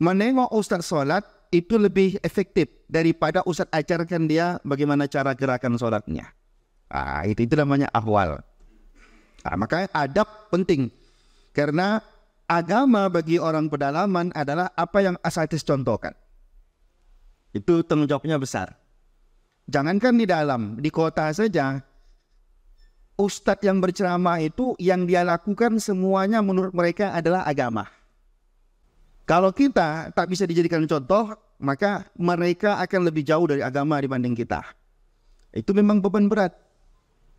menengok ustaz solat itu lebih efektif daripada ustaz ajarkan dia bagaimana cara gerakan solatnya. Itu namanya ahwal. Makanya adab penting. Karena agama bagi orang pedalaman adalah apa yang asatidz contohkan. Itu tanggung jawabnya besar. Jangankan di dalam, di kota saja, ustadz yang berceramah itu yang dia lakukan semuanya menurut mereka adalah agama. Kalau kita tak bisa dijadikan contoh, maka mereka akan lebih jauh dari agama dibanding kita. Itu memang beban berat.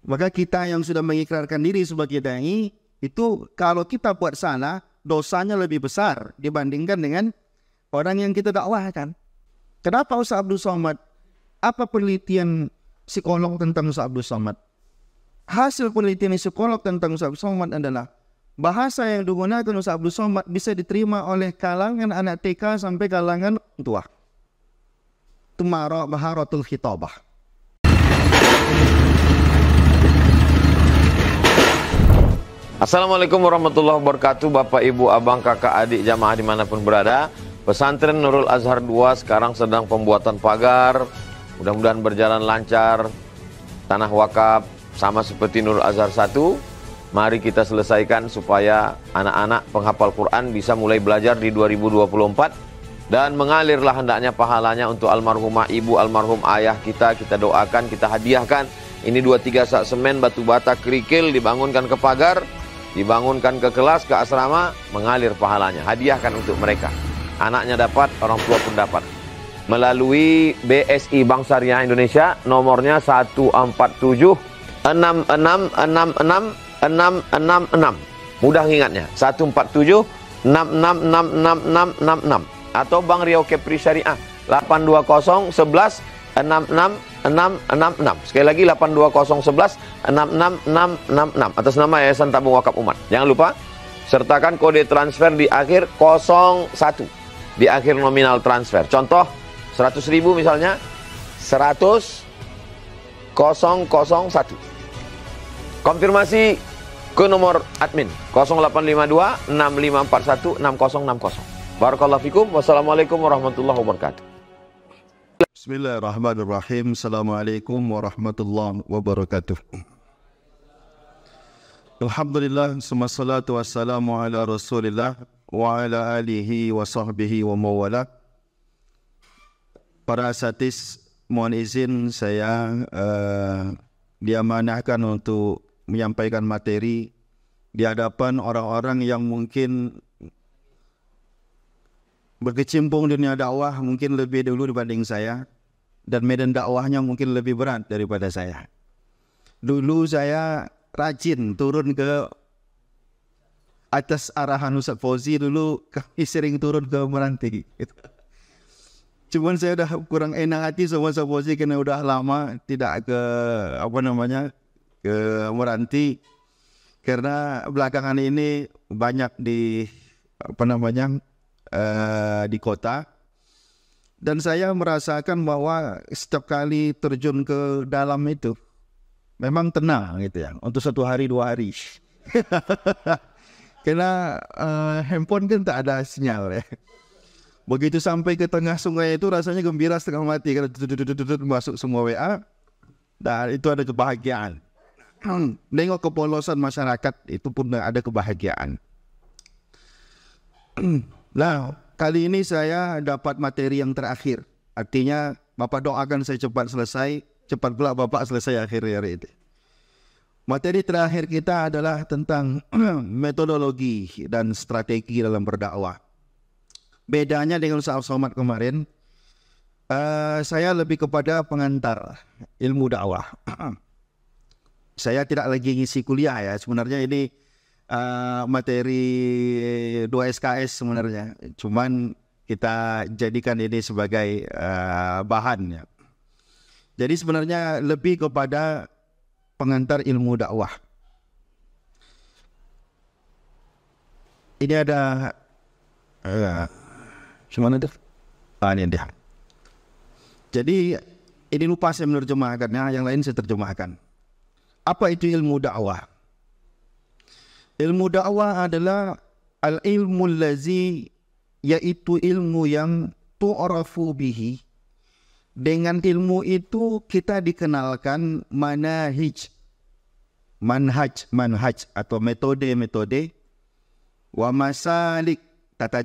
Maka kita yang sudah mengikrarkan diri sebagai dai, itu kalau kita buat salah, dosanya lebih besar dibandingkan dengan orang yang kita dakwahkan. Kenapa Ustaz Abdul Somad? Apa penelitian psikolog tentang Ustaz Abdul Somad? Hasil penelitian psikolog tentang Ustaz Abdul Somad adalah bahasa yang digunakan Ustaz Abdul Somad bisa diterima oleh kalangan anak TK sampai kalangan tua. Tumara maharatul khitabah. Assalamualaikum warahmatullahi wabarakatuh. Bapak, ibu, abang, kakak, adik, jamaah dimanapun berada. Pesantren Nurul Azhar 2 sekarang sedang pembuatan pagar. Mudah-mudahan berjalan lancar. Tanah wakaf sama seperti Nurul Azhar 1. Mari kita selesaikan supaya anak-anak penghafal Quran bisa mulai belajar di 2024. Dan mengalirlah hendaknya pahalanya untuk almarhumah ibu, almarhum ayah kita. Kita doakan, kita hadiahkan. Ini 2-3 sak semen, batu bata, kerikil, dibangunkan ke pagar, dibangunkan ke kelas, ke asrama, mengalir pahalanya. Hadiahkan untuk mereka. Anaknya dapat, orang tua pun dapat. Melalui BSI Bank Syariah Indonesia, nomornya 147 6666 Mudah ingatnya, 147 666666. Atau Bank Riau Kepri Syariah 820 11 66666. Sekali lagi 820 11 66666 atas nama Yayasan Tabung Wakaf Umat. Jangan lupa sertakan kode transfer di akhir 01 di akhir nominal transfer. Contoh 100.000 misalnya 100.001. Konfirmasi ke nomor admin 0852 6541 6060. Barakallahu fikum. Wassalamualaikum warahmatullahi wabarakatuh. Bismillahirrahmanirrahim. Assalamualaikum warahmatullahi wabarakatuh. Alhamdulillah, wassalatu wassalamu ala Rasulillah wa ala alihi wa sahbihi wa mawala. Para asatidz, mohon izin saya diamanahkan untuk menyampaikan materi di hadapan orang-orang yang mungkin berkecimpung di dunia dakwah mungkin lebih dulu dibanding saya, dan medan dakwahnya mungkin lebih berat daripada saya. Dulu saya rajin turun ke atas arahan Ustaz Fauzi, dulu kami sering turun ke Meranti. Cuman saya udah kurang enak hati sama Ustaz Fauzi karena udah lama tidak ke ke Meranti, karena belakangan ini banyak di di kota, dan saya merasakan bahwa setiap kali terjun ke dalam itu memang tenang gitu ya, untuk 1 hari 2 hari. Karena handphone kan tak ada sinyal ya. Begitu sampai ke tengah sungai itu rasanya gembira setengah mati, karena masuk semua WA, dan itu ada kebahagiaan. Nengok kepolosan masyarakat itu pun ada kebahagiaan. Nah, kali ini saya dapat materi yang terakhir. Artinya Bapak doakan saya cepat selesai, cepat pula Bapak selesai akhir hari ini. Materi terakhir kita adalah tentang metodologi dan strategi dalam berdakwah. Bedanya dengan Ustaz Somad kemarin, saya lebih kepada pengantar ilmu dakwah. Saya tidak lagi ngisi kuliah ya, sebenarnya ini materi 2 SKS sebenarnya, cuman kita jadikan ini sebagai bahan ya. Jadi sebenarnya lebih kepada pengantar ilmu dakwah. Ini ada gimana tuh? Ini dia. Jadi ini lupa saya menerjemahkannya, yang lain saya terjemahkan. Apa itu ilmu dakwah? Ilmu dakwah adalah al-ilmu allazi yaitu ilmu yang tu'rafu bihi. Dengan ilmu itu kita dikenalkan manhaj atau metode-metode, wa masalik, tata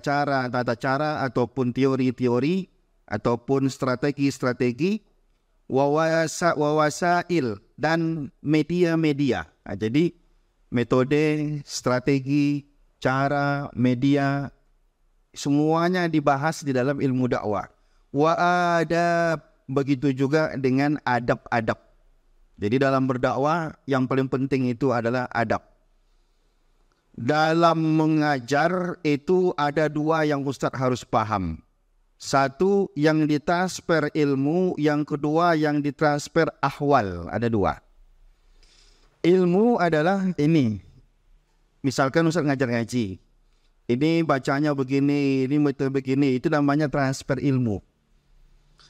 cara ataupun teori-teori ataupun strategi-strategi, wa wasail dan media-media. Jadi metode, strategi, cara, media, semuanya dibahas di dalam ilmu dakwah. Wa adab, begitu juga dengan adab-adab. Jadi dalam berdakwah yang paling penting itu adalah adab. Dalam mengajar itu ada dua yang Ustadz harus paham. Satu yang ditransfer ilmu, yang kedua yang ditransfer ahwal. Ada dua. Ilmu adalah ini. Misalkan Ustadz ngajar ngaji. Ini bacanya begini, ini metode begini. Itu namanya transfer ilmu.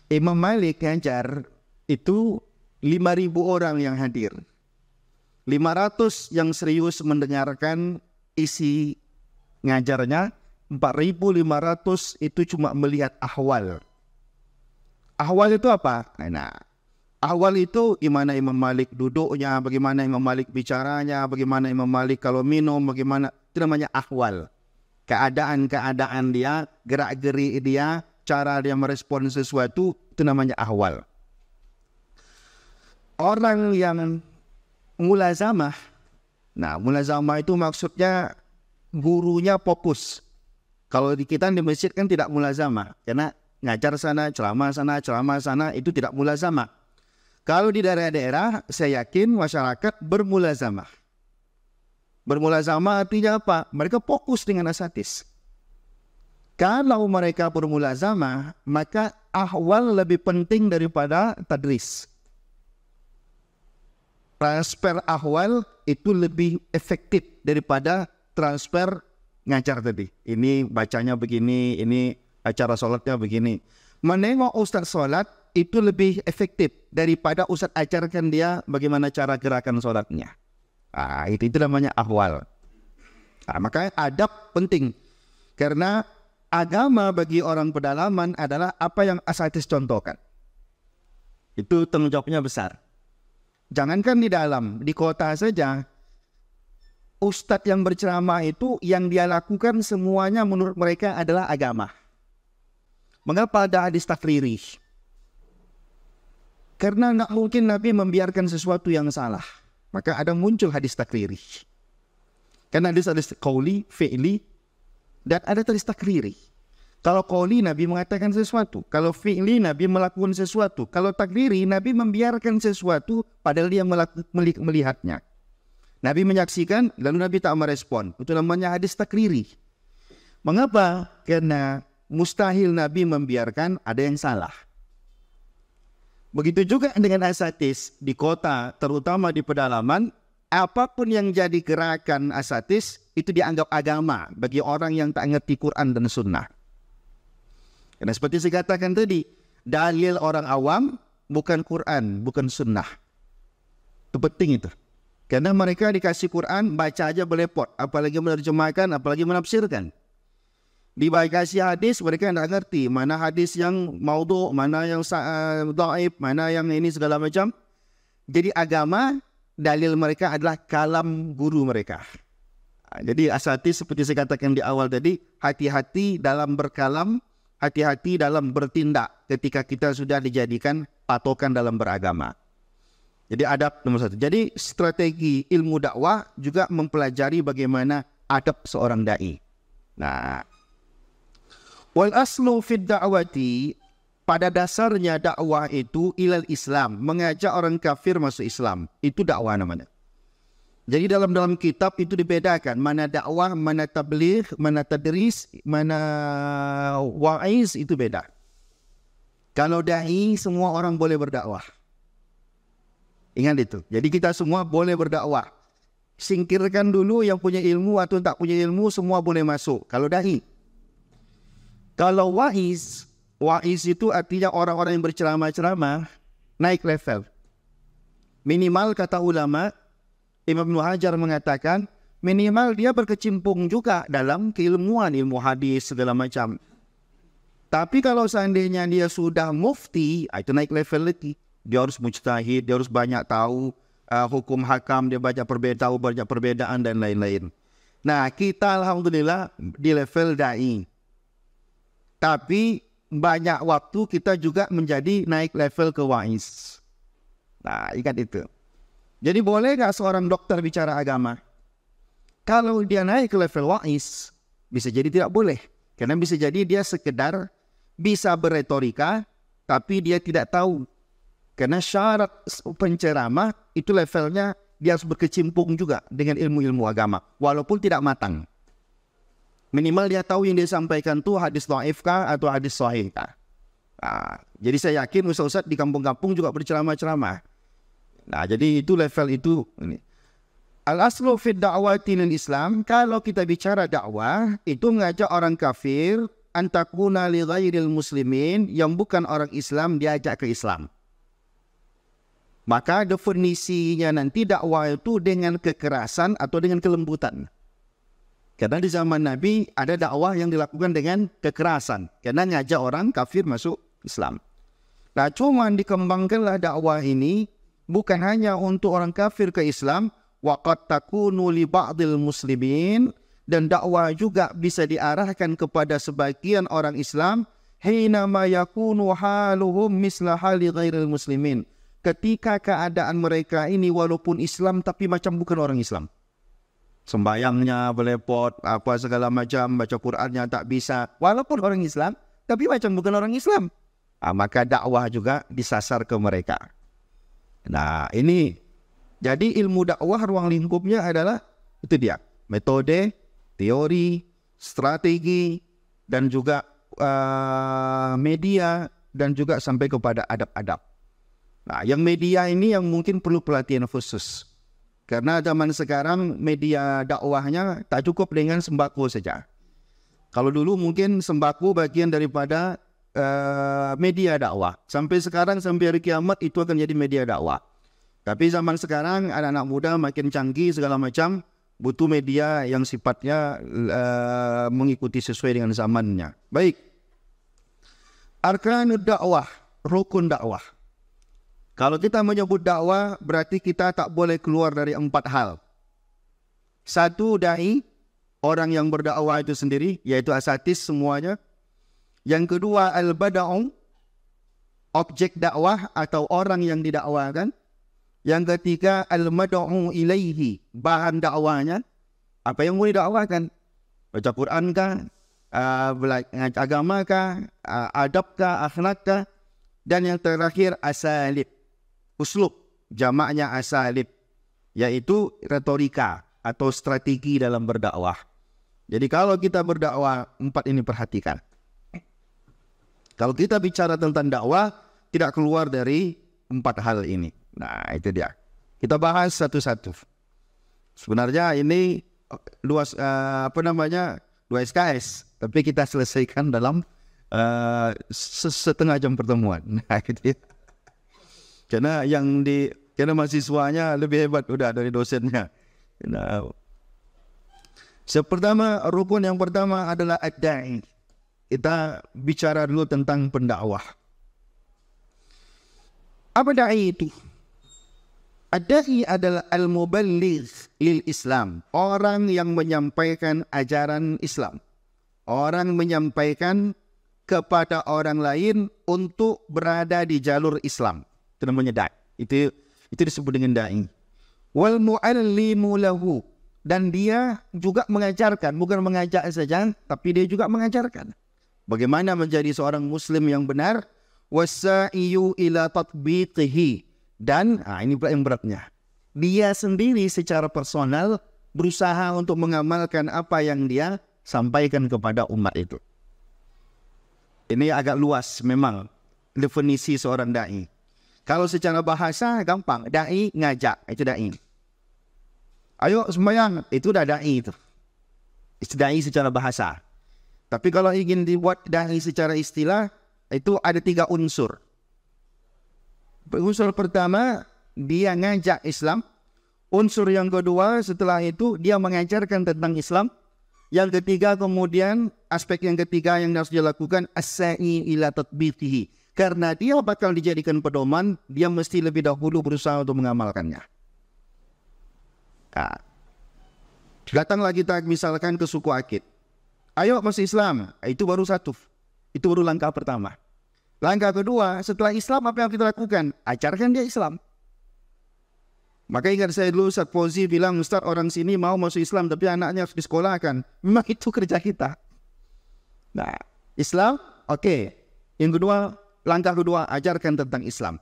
Imam Malik ngajar itu 5.000 orang yang hadir. 500 yang serius mendengarkan isi ngajarnya. 4.500 itu cuma melihat ahwal. Ahwal itu apa? Nah, ahwal itu gimana Imam Malik duduknya, bagaimana Imam Malik bicaranya, bagaimana Imam Malik kalau minum, bagaimana. Itu namanya ahwal. Keadaan-keadaan dia, gerak-gerik dia, cara dia merespon sesuatu, itu namanya ahwal. Orang yang mulazamah, nah mulazamah itu maksudnya gurunya fokus. Kalau di kita di masjid kan tidak mulazamah, karena ngajar sana, ceramah sana, itu tidak mulazamah. Kalau di daerah-daerah, saya yakin masyarakat bermulazamah. Bermulazamah artinya apa? Mereka fokus dengan asatis. Kalau mereka bermulazamah, maka ahwal lebih penting daripada tadris. Transfer ahwal itu lebih efektif daripada transfer ngajar tadi. Ini bacanya begini, ini acara sholatnya begini. Menengok Ustadz sholat itu lebih efektif daripada Ustadz ajarkan dia bagaimana cara gerakan sholatnya. Itu namanya ahwal. Maka adab penting. Karena agama bagi orang pedalaman adalah apa yang asatidz contohkan. Itu tanggung jawabnya besar. Jangankan di dalam, di kota saja, ustadz yang berceramah itu yang dia lakukan semuanya menurut mereka adalah agama. Mengapa ada hadis takriri? Karena nggak mungkin Nabi membiarkan sesuatu yang salah. Maka ada muncul hadis takriri. Karena hadis qauli, fi'li, dan ada hadis takriri. Kalau qauli Nabi mengatakan sesuatu, kalau fi'li Nabi melakukan sesuatu, kalau takriri Nabi membiarkan sesuatu padahal dia melihatnya. Nabi menyaksikan lalu Nabi tak merespon. Itu namanya hadis takriri. Mengapa? Karena mustahil Nabi membiarkan ada yang salah. Begitu juga dengan asatidz di kota, terutama di pedalaman, apapun yang jadi gerakan asatidz itu dianggap agama bagi orang yang tak ngerti Quran dan Sunnah. Karena seperti saya katakan tadi, dalil orang awam bukan Quran, bukan Sunnah. Itu penting itu. Karena mereka dikasih Quran, baca aja belepot, apalagi menerjemahkan, apalagi menafsirkan. Dikasih hadis, mereka tidak ngerti mana hadis yang maudhu, mana yang dhaif, mana yang ini segala macam. Jadi agama, dalil mereka adalah kalam guru mereka. Jadi asatidz seperti saya katakan di awal tadi, hati-hati dalam berkalam, hati-hati dalam bertindak ketika kita sudah dijadikan patokan dalam beragama. Jadi adab nomor satu. Jadi strategi ilmu dakwah juga mempelajari bagaimana adab seorang da'i. Nah, wal aslu fid da'wati, pada dasarnya dakwah itu ilal Islam, mengajak orang kafir masuk Islam. Itu dakwah namanya. Jadi dalam kitab itu dibedakan mana dakwah, mana tabligh, mana tadris, mana wa'iz, itu beda. Kalau dai semua orang boleh berdakwah. Ingat itu. Jadi kita semua boleh berdakwah. Singkirkan dulu yang punya ilmu atau tak punya ilmu, semua boleh masuk. Kalau dai. Kalau wa'iz itu artinya orang-orang yang berceramah-ceramah naik level. Minimal kata ulama, Imam Ibnu Hajar mengatakan minimal dia berkecimpung juga dalam keilmuan, ilmu hadis segala macam. Tapi kalau seandainya dia sudah mufti, itu naik level lagi. Dia harus mujtahid, dia harus banyak tahu hukum hakam, dia banyak perbedaan dan lain-lain. Nah, kita alhamdulillah di level dai. Tapi banyak waktu kita juga menjadi naik level ke waiz. Nah, ingat itu. Jadi boleh nggak seorang dokter bicara agama? Kalau dia naik ke level waiz, bisa jadi tidak boleh. Karena bisa jadi dia sekedar bisa berretorika, tapi dia tidak tahu. Karena syarat penceramah itu levelnya dia harus berkecimpung juga dengan ilmu-ilmu agama, walaupun tidak matang. Minimal dia tahu yang dia sampaikan itu hadis dhaif kah atau hadis sahih kah. Nah, jadi saya yakin ustaz-ustaz di kampung-kampung juga berceramah-ceramah. Nah, jadi itu level itu. Al-aslu fi da'wati lil Islam, kalau kita bicara dakwah, itu mengajak orang kafir antakuna li ghairil muslimin, yang bukan orang Islam diajak ke Islam. Maka definisinya nanti dakwah itu dengan kekerasan atau dengan kelembutan. Karena di zaman Nabi ada dakwah yang dilakukan dengan kekerasan, karena ngajak orang kafir masuk Islam. Nah, cuma dikembangkanlah dakwah ini bukan hanya untuk orang kafir ke Islam, waqad takunu li ba'dil muslimin, dan dakwah juga bisa diarahkan kepada sebagian orang Islam, hina ma yakunu haluhum misla hali ghairil muslimin, ketika keadaan mereka ini walaupun Islam tapi macam bukan orang Islam. Sembayangnya belepot, apa segala macam, baca Qurannya tak bisa, walaupun orang Islam tapi macam bukan orang Islam. Maka dakwah juga disasar ke mereka. Nah, ini jadi ilmu dakwah ruang lingkupnya adalah itu dia, metode, teori, strategi, dan juga media, dan juga sampai kepada adab-adab. Nah, yang media ini yang mungkin perlu pelatihan khusus. Karena zaman sekarang media dakwahnya tak cukup dengan sembako saja. Kalau dulu mungkin sembako bagian daripada media dakwah. Sampai sekarang, sampai hari kiamat itu akan jadi media dakwah. Tapi zaman sekarang anak-anak muda makin canggih segala macam, butuh media yang sifatnya mengikuti sesuai dengan zamannya. Baik. Arkanud dakwah, rukun dakwah. Kalau kita menyebut dakwah, berarti kita tak boleh keluar dari 4 hal. 1, dai, orang yang berdakwah itu sendiri, yaitu asatis semuanya. Yang kedua, al-bada'u, objek dakwah atau orang yang didakwakan. Yang ketiga, al-mad'u ilaihi, bahan dakwahnya. Apa yang mau didakwakan? Baca Quran kah? Agama kah? Adab kah? Akhlak kah? Dan yang terakhir, asalib. Uslub, jamaknya asalib, yaitu retorika atau strategi dalam berdakwah. Jadi kalau kita berdakwah, 4 ini perhatikan. Kalau kita bicara tentang dakwah, tidak keluar dari 4 hal ini. Nah, itu dia. Kita bahas satu-satu. Sebenarnya ini 2 SKS, tapi kita selesaikan dalam setengah jam pertemuan. Nah, gitu ya. Karena karena mahasiswanya lebih hebat udah dari dosennya. Nah, rukun yang pertama adalah ad-da'i. Kita bicara dulu tentang pendakwah. Apa da'i itu? Ad-da'i adalah al-muballigh lil Islam, orang yang menyampaikan ajaran Islam. Orang menyampaikan kepada orang lain untuk berada di jalur Islam. Itu namanya da'i. Itu disebut dengan da'i. Wal mu'allimu lahu, dan dia juga mengajarkan, bukan mengajak saja, tapi dia juga mengajarkan bagaimana menjadi seorang muslim yang benar. Wasa'iyu ila tatbiqihi, dan ini pula yang beratnya, dia sendiri secara personal berusaha untuk mengamalkan apa yang dia sampaikan kepada umat itu. Ini agak luas memang definisi seorang da'i. Kalau secara bahasa gampang, da'i ngajak, itu da'i. Ayo sembahyang, itu dah da'i itu. Itu da'i secara bahasa. Tapi kalau ingin dibuat da'i secara istilah, itu ada 3 unsur. Unsur pertama, dia ngajak Islam. Unsur yang kedua setelah itu dia mengajarkan tentang Islam. Yang ketiga kemudian aspek yang ketiga yang harus dilakukan as-sa'i ila tatbiqihi. Karena dia bakal dijadikan pedoman, dia mesti lebih dahulu berusaha untuk mengamalkannya. Nah, datanglah kita misalkan ke suku Akit. Ayo masuk Islam, itu baru satu. Itu baru langkah pertama. Langkah kedua, setelah Islam apa yang kita lakukan? Ajarkan dia Islam. Maka ingat saya dulu Ustaz Fauzi bilang, Ustaz orang sini mau masuk Islam tapi anaknya harus disekolahkan. Memang itu kerja kita. Nah, Islam, oke. Yang kedua, langkah kedua, ajarkan tentang Islam.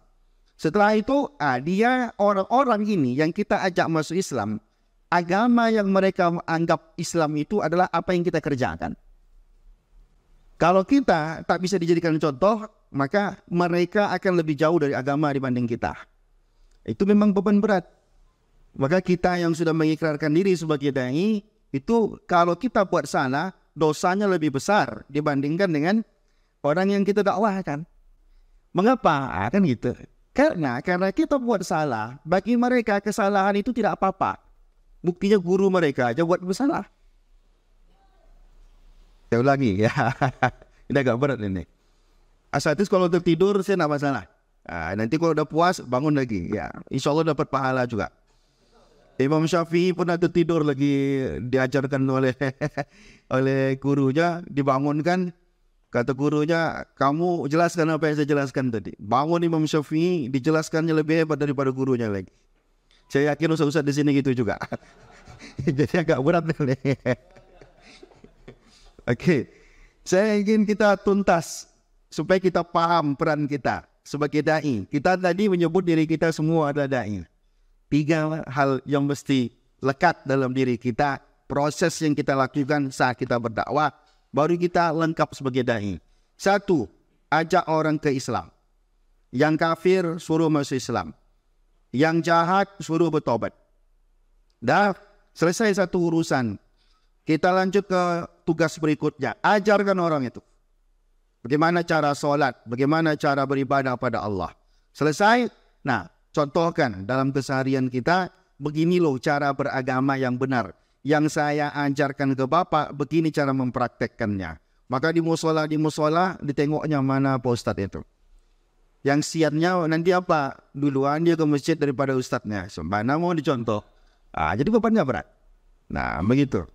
Setelah itu, dia orang-orang ini yang kita ajak masuk Islam, agama yang mereka anggap Islam itu adalah apa yang kita kerjakan. Kalau kita tak bisa dijadikan contoh, maka mereka akan lebih jauh dari agama dibanding kita. Itu memang beban berat. Maka kita yang sudah mengikrarkan diri sebagai dai, itu kalau kita buat salah, dosanya lebih besar dibandingkan dengan orang yang kita dakwahkan. Mengapa? Kan gitu. Karena kita buat salah, bagi mereka kesalahan itu tidak apa-apa. Buktinya guru mereka aja buat bersalah. Saya ulangi ya. Ini agak berat ini. Asal itu kalau tertidur saya tidak masalah. Nanti kalau udah puas bangun lagi. Ya, insya Allah dapat pahala juga. Imam Syafi'i pernah tertidur lagi diajarkan oleh gurunya, dibangunkan. Kata gurunya, kamu jelaskan apa yang saya jelaskan tadi. Bangun Imam Syafi'i, dijelaskannya lebih hebat daripada gurunya lagi. Saya yakin ustaz-ustaz di sini gitu juga. Jadi agak berat nih. Oke. Saya ingin kita tuntas supaya kita paham peran kita sebagai dai. Kita tadi menyebut diri kita semua adalah dai. 3 hal yang mesti lekat dalam diri kita, proses yang kita lakukan saat kita berdakwah, baru kita lengkap sebagai dai. 1, ajak orang ke Islam. Yang kafir suruh masuk Islam. Yang jahat suruh bertobat. Dah selesai satu urusan. Kita lanjut ke tugas berikutnya. Ajarkan orang itu. Bagaimana cara sholat, bagaimana cara beribadah pada Allah. Selesai, nah contohkan dalam keseharian kita, begini loh cara beragama yang benar. Yang saya ajarkan ke Bapak, begini cara mempraktekkannya. Maka di musola ditengoknya mana Pak Ustadz itu. Yang siatnya nanti apa? Duluan dia ke masjid daripada Ustadznya. Mana mau dicontoh. Jadi bebannya berat. Nah begitu.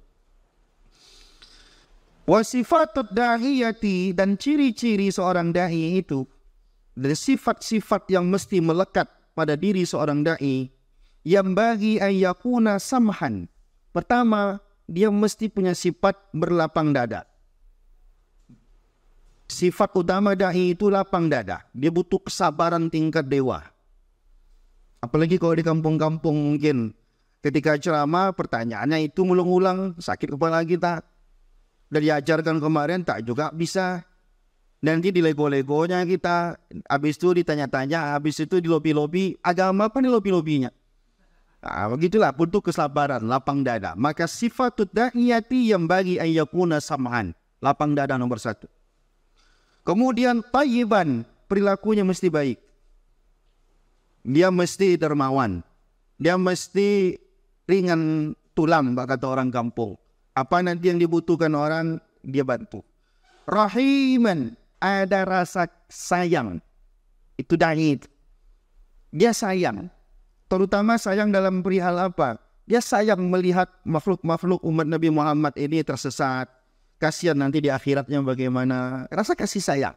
Wasifatut da'iyati, dan ciri-ciri seorang da'i itu. Dan sifat-sifat yang mesti melekat pada diri seorang da'i, yang bagi ayyakuna samhan. Pertama, dia mesti punya sifat berlapang dada. Sifat utama da'i itu lapang dada. Dia butuh kesabaran tingkat dewa. Apalagi kalau di kampung-kampung mungkin ketika ceramah pertanyaannya itu ngulang-ulang, sakit kepala kita. Dan diajarkan kemarin tak juga bisa. Nanti di lego-legonya kita, habis itu ditanya-tanya, habis itu di lobi-lobi, agama apa nih lobi-lobinya? Nah, begitulah, butuh kesabaran, lapang dada. Maka sifatut da'iyati yang bagi ayyakuna sam'an. Lapang dada nomor 1. Kemudian tayyiban, perilakunya mesti baik. Dia mesti dermawan. Dia mesti ringan tulang, kata orang kampung. Apa nanti yang dibutuhkan orang, dia bantu. Rahiman, ada rasa sayang. Itu da'i. Dia sayang. Terutama sayang dalam perihal apa? Dia sayang melihat makhluk-makhluk umat Nabi Muhammad ini tersesat. Kasihan nanti di akhiratnya bagaimana. Rasa kasih sayang.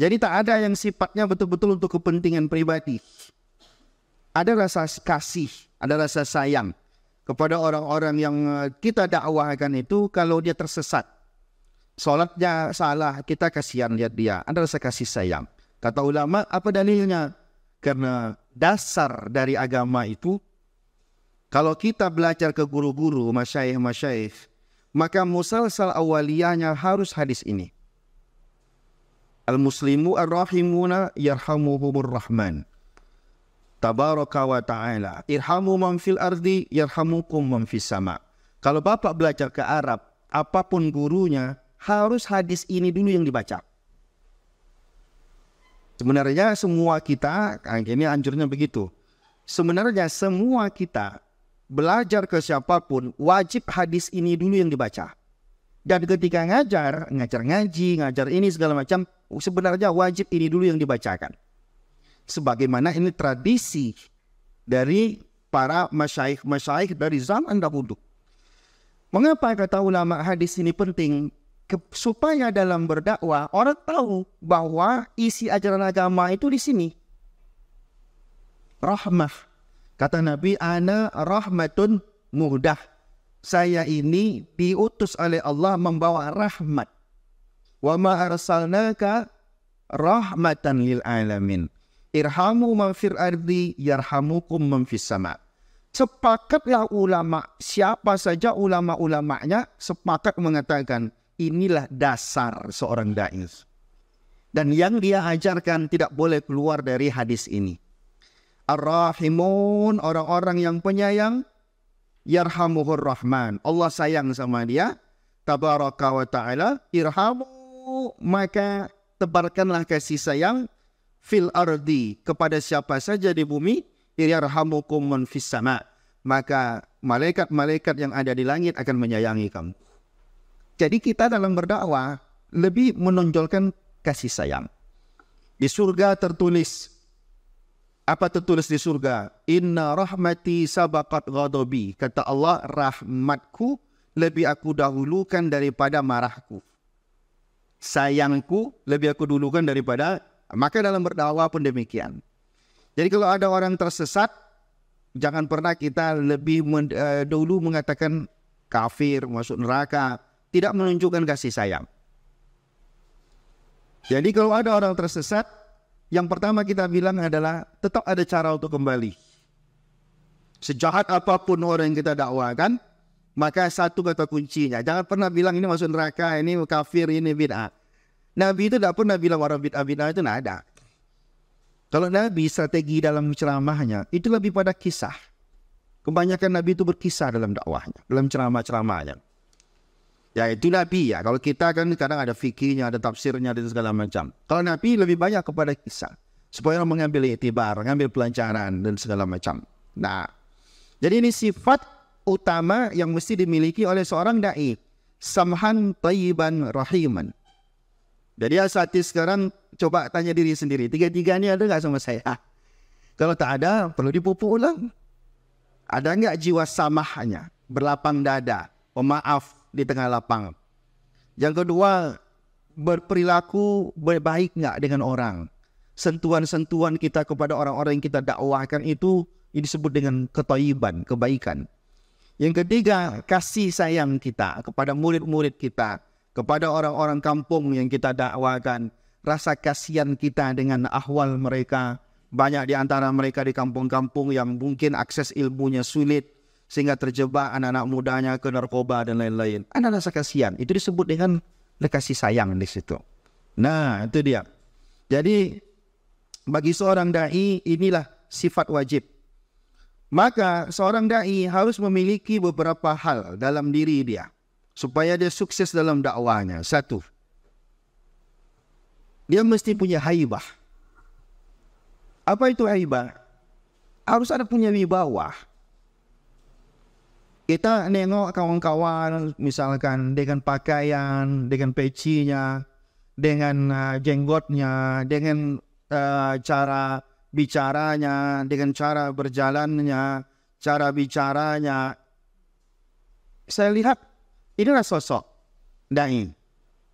Jadi tak ada yang sifatnya betul-betul untuk kepentingan pribadi. Ada rasa kasih, ada rasa sayang kepada orang-orang yang kita dakwahkan itu kalau dia tersesat. Sholatnya salah, kita kasihan lihat dia. Ada rasa kasih sayang. Kata ulama, apa dalilnya? Karena dasar dari agama itu, kalau kita belajar ke guru-guru, masyaikh-masyaikh, maka musalsal awaliyahnya harus hadis ini. Al-muslimu ar-rahimuna yarhamuhumur rahman. Tabaraka wa ta'ala. Irhamu man fil ardi, yarhamukum man fis sama. Kalau Bapak belajar ke Arab, apapun gurunya, harus hadis ini dulu yang dibaca. Sebenarnya semua kita, ini anjurnya begitu. sebenarnya semua kita belajar ke siapapun, wajib hadis ini dulu yang dibaca. Dan ketika ngajar ngaji, ngajar ini segala macam, sebenarnya wajib ini dulu yang dibacakan. Sebagaimana ini tradisi dari para masyaikh dari zaman dahulu. Mengapa kata ulama hadis ini penting? Supaya dalam berdakwah orang tahu bahwa isi ajaran agama itu di sini. Rahmah. Kata Nabi, ana rahmatun muhdah. Saya ini diutus oleh Allah membawa rahmat. Wa ma arsalnaka rahmatan lil alamin. Irhamu man fil ardi yarhamukum man fis sama. Sepakatlah ulama, siapa saja ulama-ulamanya sepakat mengatakan inilah dasar seorang dai. Dan yang dia ajarkan tidak boleh keluar dari hadis ini. Ar-Rahimun, orang-orang yang penyayang, yarhamuhur Rahman. Allah sayang sama dia. Tabaraka wa ta'ala, irhamu, maka tebarkanlah kasih sayang fil ardi, kepada siapa saja di bumi, yarhamukum man fis sama. Maka malaikat-malaikat yang ada di langit akan menyayangi kamu. Jadi kita dalam berdakwah lebih menonjolkan kasih sayang. Di surga tertulis, apa tertulis di surga? Inna rahmati sabaqat ghadabi. Kata Allah, rahmatku lebih aku dahulukan daripada marahku. Sayangku lebih aku dahulukan daripada. Maka dalam berdakwah pun demikian. Jadi kalau ada orang tersesat, jangan pernah kita lebih dahulu mengatakan kafir, masuk neraka. Tidak menunjukkan kasih sayang. Jadi kalau ada orang tersesat, yang pertama kita bilang adalah tetap ada cara untuk kembali. Sejahat apapun orang yang kita dakwakan, maka satu kata kuncinya. Jangan pernah bilang ini masuk neraka, ini kafir, ini bid'ah. Nabi itu tidak pernah bilang orang bid'ah itu tidak ada. Kalau Nabi strategi dalam ceramahnya, itu lebih pada kisah. Kebanyakan Nabi itu berkisah dalam dakwahnya, dalam ceramah-ceramahnya. Ya itu Nabi ya. Kalau kita kan kadang ada fikihnya, ada tafsirnya, dan segala macam. Kalau Nabi lebih banyak kepada kisah. Supaya orang mengambil iktibar, mengambil pelajaran dan segala macam. Nah, jadi ini sifat utama yang mesti dimiliki oleh seorang da'i. Samhan tayyiban rahiman. Jadi asati sekarang coba tanya diri sendiri. Tiga-tiga ini ada nggak sama saya? Kalau tak ada, perlu dipupuk ulang. Ada nggak jiwa samahnya? Berlapang dada, pemaaf di tengah lapang. Yang kedua, berperilaku baik nggak dengan orang. Sentuhan-sentuhan kita kepada orang-orang yang kita dakwahkan itu disebut dengan ketaiban, kebaikan. Yang ketiga, kasih sayang kita kepada murid-murid kita, kepada orang-orang kampung yang kita dakwahkan. Rasa kasihan kita dengan ahwal mereka. Banyak di antara mereka di kampung-kampung yang mungkin akses ilmunya sulit, sehingga terjebak anak-anak mudanya ke narkoba dan lain-lain. Ada rasa kasihan. Itu disebut dengan kasih sayang di situ. Nah, itu dia. Jadi, bagi seorang da'i, inilah sifat wajib. Maka, seorang da'i harus memiliki beberapa hal dalam diri dia, supaya dia sukses dalam dakwahnya. Satu, dia mesti punya haibah. Apa itu haibah? Harus ada punya wibawa. Kita nengok kawan-kawan misalkan dengan pakaian, dengan pecinya, dengan jenggotnya, dengan cara bicaranya, dengan cara berjalannya, cara bicaranya. Saya lihat inilah sosok dai.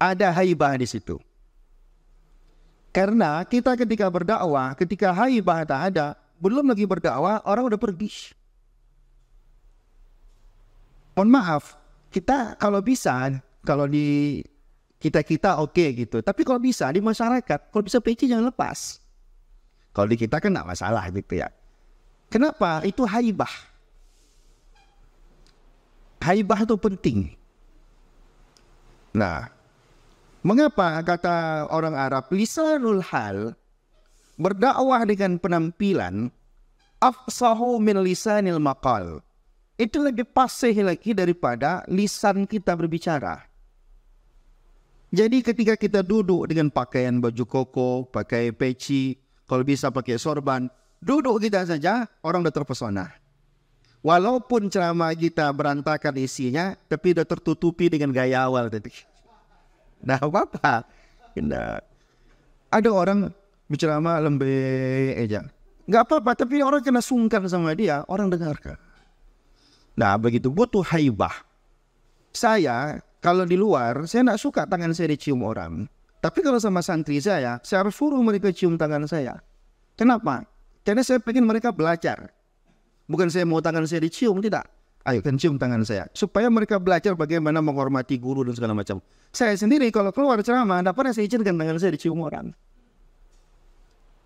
Ada haibah di situ. Karena kita ketika berdakwah, ketika haibah tak ada, belum lagi berdakwah, orang udah pergi. Mohon maaf, kita kalau bisa, kalau di kita oke gitu. Tapi kalau bisa di masyarakat, kalau bisa peci jangan lepas. Kalau di kita kan tidak masalah gitu ya. Kenapa? Itu haibah. Haibah itu penting. Nah, mengapa kata orang Arab, lisanul hal, berdakwah dengan penampilan, afsahu min lisanil maqal. Itu lebih fasih lagi daripada lisan kita berbicara. Jadi ketika kita duduk dengan pakaian baju koko, pakai peci, kalau bisa pakai sorban, Duduk kita saja, orang udah terpesona. Walaupun ceramah kita berantakan isinya, tapi udah tertutupi dengan gaya awal tadi. Nah, apa-apa. Nah, ada orang berceramah lembek aja. Nggak apa-apa, tapi orang kena sungkan sama dia, orang dengarkan. Nah, begitu butuh haibah. Saya, kalau di luar, saya nggak suka tangan saya dicium orang. Tapi kalau sama santri saya harus suruh mereka cium tangan saya. Kenapa? Karena saya pengen mereka belajar. Bukan saya mau tangan saya dicium, tidak. Ayo kan cium tangan saya. Supaya mereka belajar bagaimana menghormati guru dan segala macam. Saya sendiri kalau keluar ceramah, tidak pernah saya izinkan tangan saya dicium orang.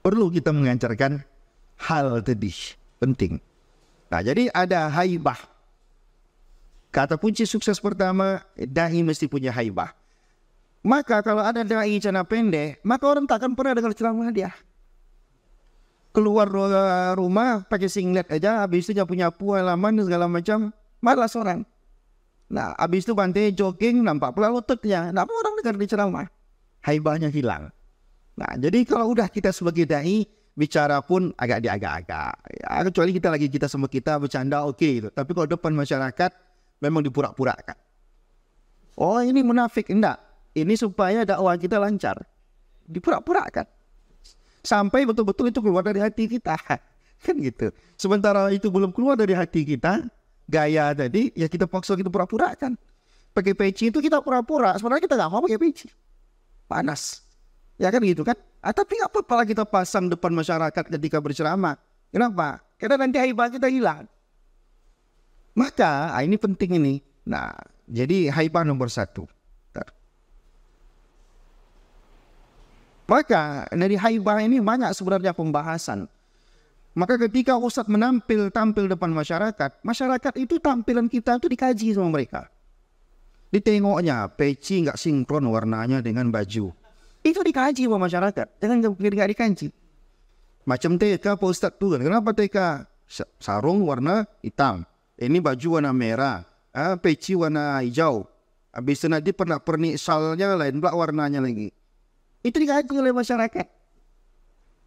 Perlu kita mengajarkan hal tadi, penting. Nah, jadi ada haibah. Kata kunci sukses pertama, dai mesti punya haibah. Maka kalau ada dai celana pendek, maka orang takkan pernah dengar ceramah dia. Keluar rumah pakai singlet aja, habis itu nyapu halaman dan segala macam, malas orang. Nah, habis itu bantai jogging, nampak pula lututnya. Kenapa orang dengar di ceramah? Haibahnya hilang. Nah, jadi kalau udah kita sebagai dai, bicara pun agak diagak-agak. Ya, kecuali kita sama kita bercanda oke gitu. Tapi kalau depan masyarakat memang dipura-purakan. Oh, ini munafik, enggak. Ini supaya dakwah kita lancar. Dipura-purakan. Sampai betul-betul itu keluar dari hati kita. Kan gitu. Sementara itu belum keluar dari hati kita, gaya tadi ya kita paksa kita pura-purakan. Pakai peci itu kita pura-pura, sebenarnya kita nggak mau pakai peci. Panas. Ya kan gitu kan? Tapi apa-apa kita pasang depan masyarakat ketika berceramah. Kenapa? Karena nanti haibah kita hilang. Maka ini penting ini. Nah, jadi haibah nomor 1. Maka dari haibah ini banyak sebenarnya pembahasan. Maka ketika ustadz tampil depan masyarakat, masyarakat itu tampilan kita itu dikaji sama mereka. Ditengoknya peci nggak sinkron warnanya dengan baju. Itu dikaji sama masyarakat, jangan nggak dikaji. Macam TK Pak Ustadz tuh kan, kenapa TK? Sarung warna hitam, ini baju warna merah, peci warna hijau. Habis itu nanti pernik salnya lain pula warnanya lagi. Itu dikaji oleh masyarakat.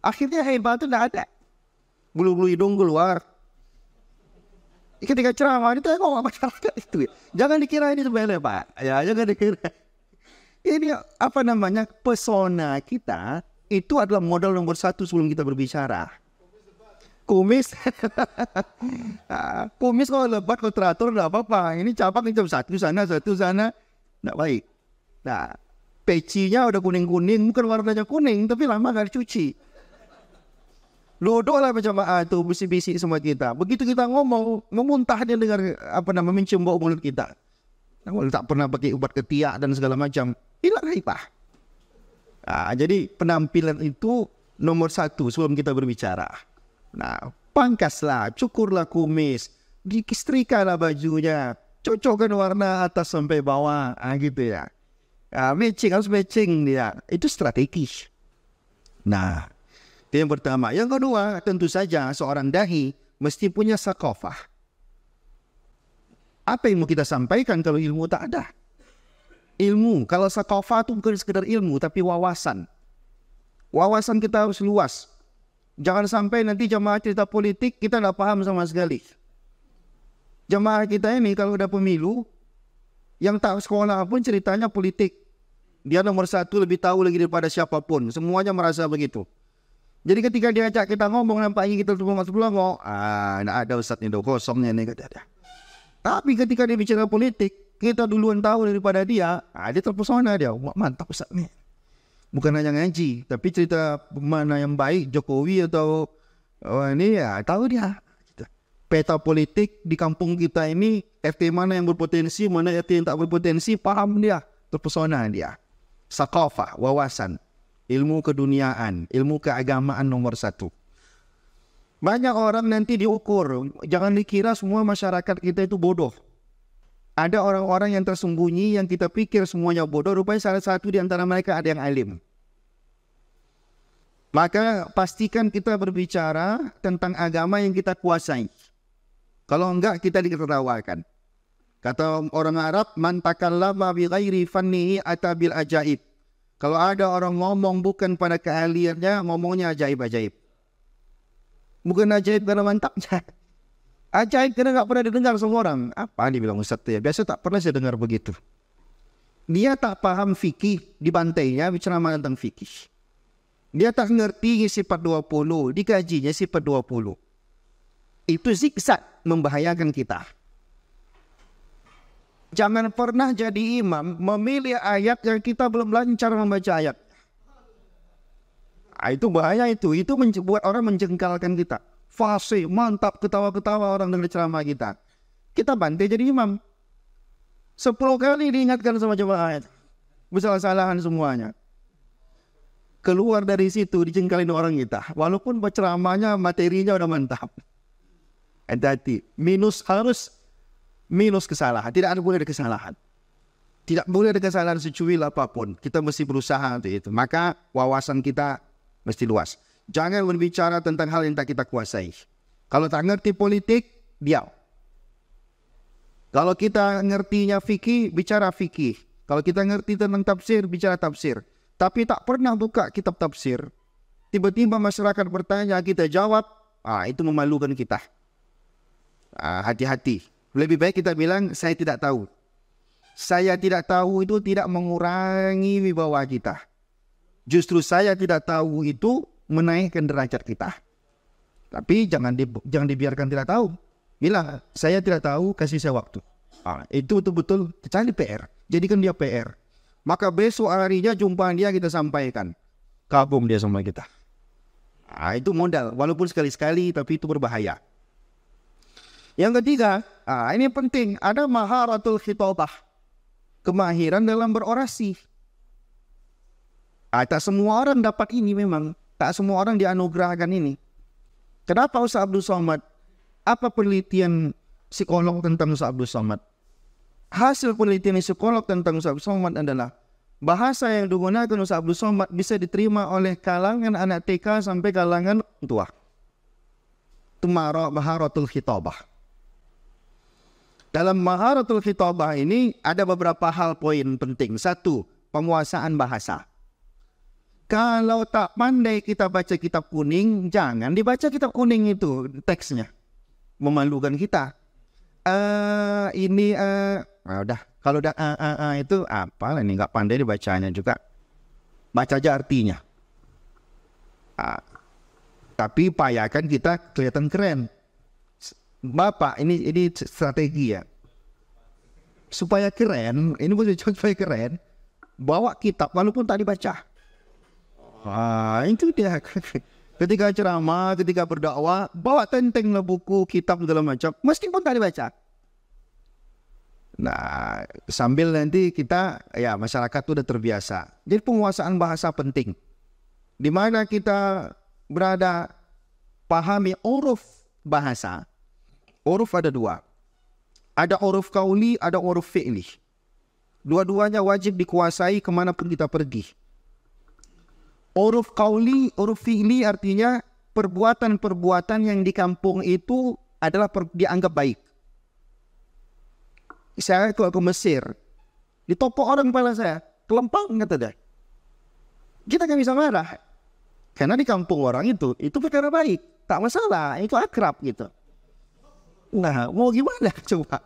Akhirnya hebat itu tidak ada. Bulu-bulu hidung keluar. Ketika ceramah itu tengok masyarakat itu. Jangan dikira ini sepele Pak. Ya, jangan dikira. Ini apa namanya, pesona kita itu adalah modal nomor 1 sebelum kita berbicara. Kumis, kumis kalau lebat, kalau teratur tidak apa-apa. Ini capak jam 1 sana, 1 sana, tidak baik. Nah, pecinya udah kuning-kuning, bukan warnanya kuning, tapi lama gak dicuci. Duduk lah macam tuh bisi-bisi semua kita. Begitu kita ngomong, memuntah dia dengar mencium bau mulut kita. Tak pernah pakai obat ketiak dan segala macam. Hilang haibah. Nah, jadi penampilan itu nomor 1 sebelum kita berbicara. Nah, pangkaslah, cukurlah kumis, dikistrikanlah bajunya, cocokkan warna atas sampai bawah, gitu ya. Harus matching dia. Itu strategi. Nah, itu yang pertama. Yang kedua, tentu saja seorang dahi mesti punya sakofah. Apa yang mau kita sampaikan kalau ilmu tak ada? Ilmu, kalau sakofah itu bukan sekedar ilmu, tapi wawasan. Wawasan kita harus luas. Jangan sampai nanti jamaah cerita politik, kita tidak paham sama sekali. Jamaah kita ini kalau udah pemilu, yang tak sekolah pun ceritanya politik. Dia nomor 1 lebih tahu lagi daripada siapapun. Semuanya merasa begitu. Jadi ketika diajak kita ngomong, nampaknya kita ngomong, tidak ada ustadz ini, kosongnya nih. Tapi ketika dia bicara politik, kita duluan tahu daripada dia, dia terpesona dia. Wah, mantap ustadz nih. Bukan hanya ngaji, tapi cerita mana yang baik, Jokowi atau ini ya tahu dia. Peta politik di kampung kita ini, RT mana yang berpotensi, mana RT yang tak berpotensi, paham dia, terpesona dia. Sakofah, wawasan, ilmu keduniaan, ilmu keagamaan nomor 1. Banyak orang nanti diukur, jangan dikira semua masyarakat kita itu bodoh. Ada orang-orang yang tersembunyi yang kita pikir semuanya bodoh, rupanya salah satu di antara mereka ada yang alim. Maka pastikan kita berbicara tentang agama yang kita kuasai. Kalau enggak, kita ditertawakan. Kata orang Arab, man takallama bi ghairi fannihi atabil ajaib. Kalau ada orang ngomong bukan pada keahliannya, ngomongnya ajaib-ajaib. Bukan ajaib karena mantapnya. Ajaib karena nggak pernah didengar semua orang. Apa dibilang Ustaz ya? Biasa tak pernah saya dengar begitu. Dia tak paham fikih, dibantainya bicara tentang fikih. Dia tak ngerti sifat 20, dikajinya sifat 20. Itu zigzag membahayakan kita. Jangan pernah jadi imam memilih ayat yang kita belum lancar membaca ayat. Itu bahaya itu membuat orang menjengkalkan kita. Fasih, mantap, ketawa-ketawa orang dengar ceramah kita. Kita bantai jadi imam. 10 kali diingatkan sama jemaah ayat. Bersalah-salahan semuanya. Keluar dari situ dijengkalin orang kita. Walaupun ceramahnya materinya udah mantap. Hati-hati. Minus kesalahan. Tidak boleh ada kesalahan. Tidak boleh ada kesalahan secuil apapun. Kita mesti berusaha untuk itu. Maka wawasan kita mesti luas. Jangan berbicara tentang hal yang tak kita kuasai. Kalau tak ngerti politik, diam. Kalau kita ngertinya fikih, bicara fikih. Kalau kita ngerti tentang tafsir, bicara tafsir. Tapi tak pernah buka kitab tafsir. Tiba-tiba masyarakat bertanya, kita jawab. Itu memalukan kita. Hati-hati. Lebih baik kita bilang, saya tidak tahu. Saya tidak tahu itu tidak mengurangi wibawa kita. Justru saya tidak tahu itu menaikkan derajat kita. Tapi jangan dibiarkan tidak tahu. Bilang, saya tidak tahu, kasih saya waktu. Itu betul-betul kecuali PR. Jadikan dia PR. Maka besok harinya jumpa dia kita sampaikan. Kabum dia sama kita. Itu modal. Walaupun sekali-sekali, tapi itu berbahaya. Yang ketiga, ini penting. Ada maharatul khitabah. Kemahiran dalam berorasi. Tak semua orang dapat ini memang. Tak semua orang dianugerahkan ini. Kenapa Ustaz Abdul Somad? Apa penelitian psikolog tentang Ustaz Abdul Somad? Hasil penelitian psikolog tentang Ustaz Abdul Somad adalah bahasa yang digunakan Ustaz Abdul Somad bisa diterima oleh kalangan anak TK sampai kalangan tua. Itu maharatul khitabah. Dalam maharatul khitabah ini ada beberapa hal poin penting. 1, penguasaan bahasa. Kalau tak pandai kita baca kitab kuning, jangan dibaca kitab kuning itu teksnya. Memalukan kita. Udah. Kalau udah itu apa ini nggak pandai dibacanya juga. Baca aja artinya. Tapi payakan kita kelihatan keren. Bapak, ini strategi ya. Supaya keren, ini supaya keren, bawa kitab walaupun tak dibaca. Itu dia. Ketika ceramah, ketika berdakwah, bawa tentenglah buku, kitab segala macam, meskipun tak dibaca. Nah, sambil nanti kita, masyarakat itu udah terbiasa. Jadi penguasaan bahasa penting. Di mana kita berada, pahami uruf bahasa. Uruf ada 2. Ada uruf kauli, ada uruf fi'li. Dua-duanya wajib dikuasai kemanapun kita pergi. Uruf kauli, uruf fi'li artinya perbuatan-perbuatan yang di kampung itu adalah dianggap baik. Saya ke Mesir, ditopok orang kepala saya, kelempang kata dia. Kita kan bisa marah. Karena di kampung orang itu perkara baik. Tak masalah, itu akrab gitu. Nah, mau gimana coba?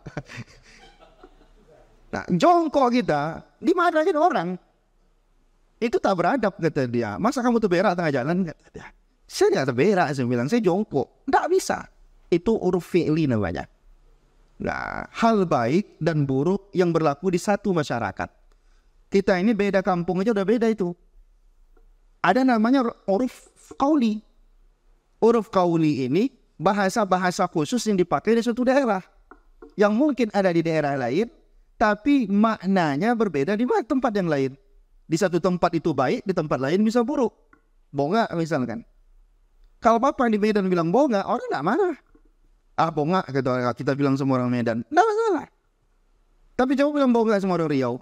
Nah, jongkok kita, dimarahin orang. Itu tak beradab kata dia. Masa kamu tuh berak tengah jalan kata dia. Saya tidak berak, saya bilang, saya jongkok. Tidak bisa. Itu uruf fi'li namanya. Nah, hal baik dan buruk yang berlaku di satu masyarakat. Kita ini beda kampung aja udah beda itu. Ada namanya uruf kauli. Uruf kauli ini bahasa-bahasa khusus yang dipakai di suatu daerah. Yang mungkin ada di daerah lain, tapi maknanya berbeda di tempat yang lain. Di satu tempat itu baik, di tempat lain bisa buruk. Bonga misalkan. Kalau bapak di Medan bilang bonga, orang tidak marah. Bonga kita bilang semua orang Medan. Tidak masalah. Tapi coba bilang bonga semua orang Riau.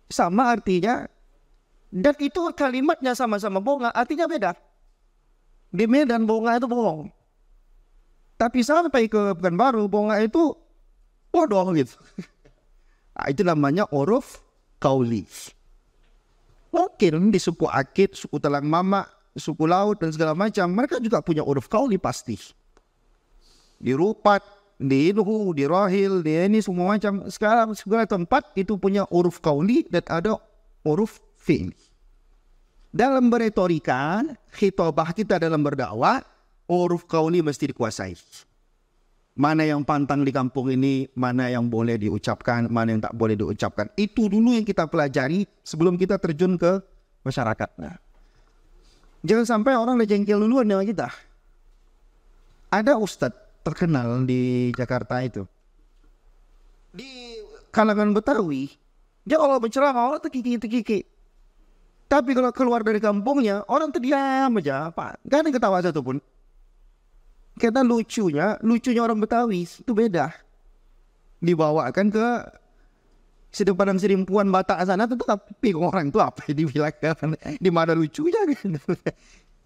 Sama artinya. Dan itu kalimatnya sama-sama bonga, artinya beda. Di Medan bonga itu bohong. Tapi sampai ke Pekanbaru, bonga itu bodoh gitu. Itu namanya uruf kauli. Mungkin di suku Akit, suku Talang Mama, suku laut dan segala macam, mereka juga punya uruf qauli pasti. Di Rupat, di Inuhu, di Rahil, di ini semua macam. Sekarang segala tempat itu punya uruf qauli dan ada uruf fi'li. Dalam beretorika, khitabah kita dalam berdakwah, uruf qauli mesti dikuasai. Mana yang pantang di kampung ini, mana yang boleh diucapkan, mana yang tak boleh diucapkan. Itu dulu yang kita pelajari sebelum kita terjun ke masyarakat. Nah, jangan sampai orang udah jengkel duluan dengan kita. Ada ustadz terkenal di Jakarta itu. Di kalangan Betawi, dia kalau berceramah orang terkiki-terkiki. Tapi kalau keluar dari kampungnya, orang terdiam aja. Pak, gak ada yang ketawa satupun. Karena lucunya orang Betawi itu beda. Dibawakan ke sedepan serimpuan Batak sana, tapi orang itu apa yang dibilang, di mana lucunya gitu.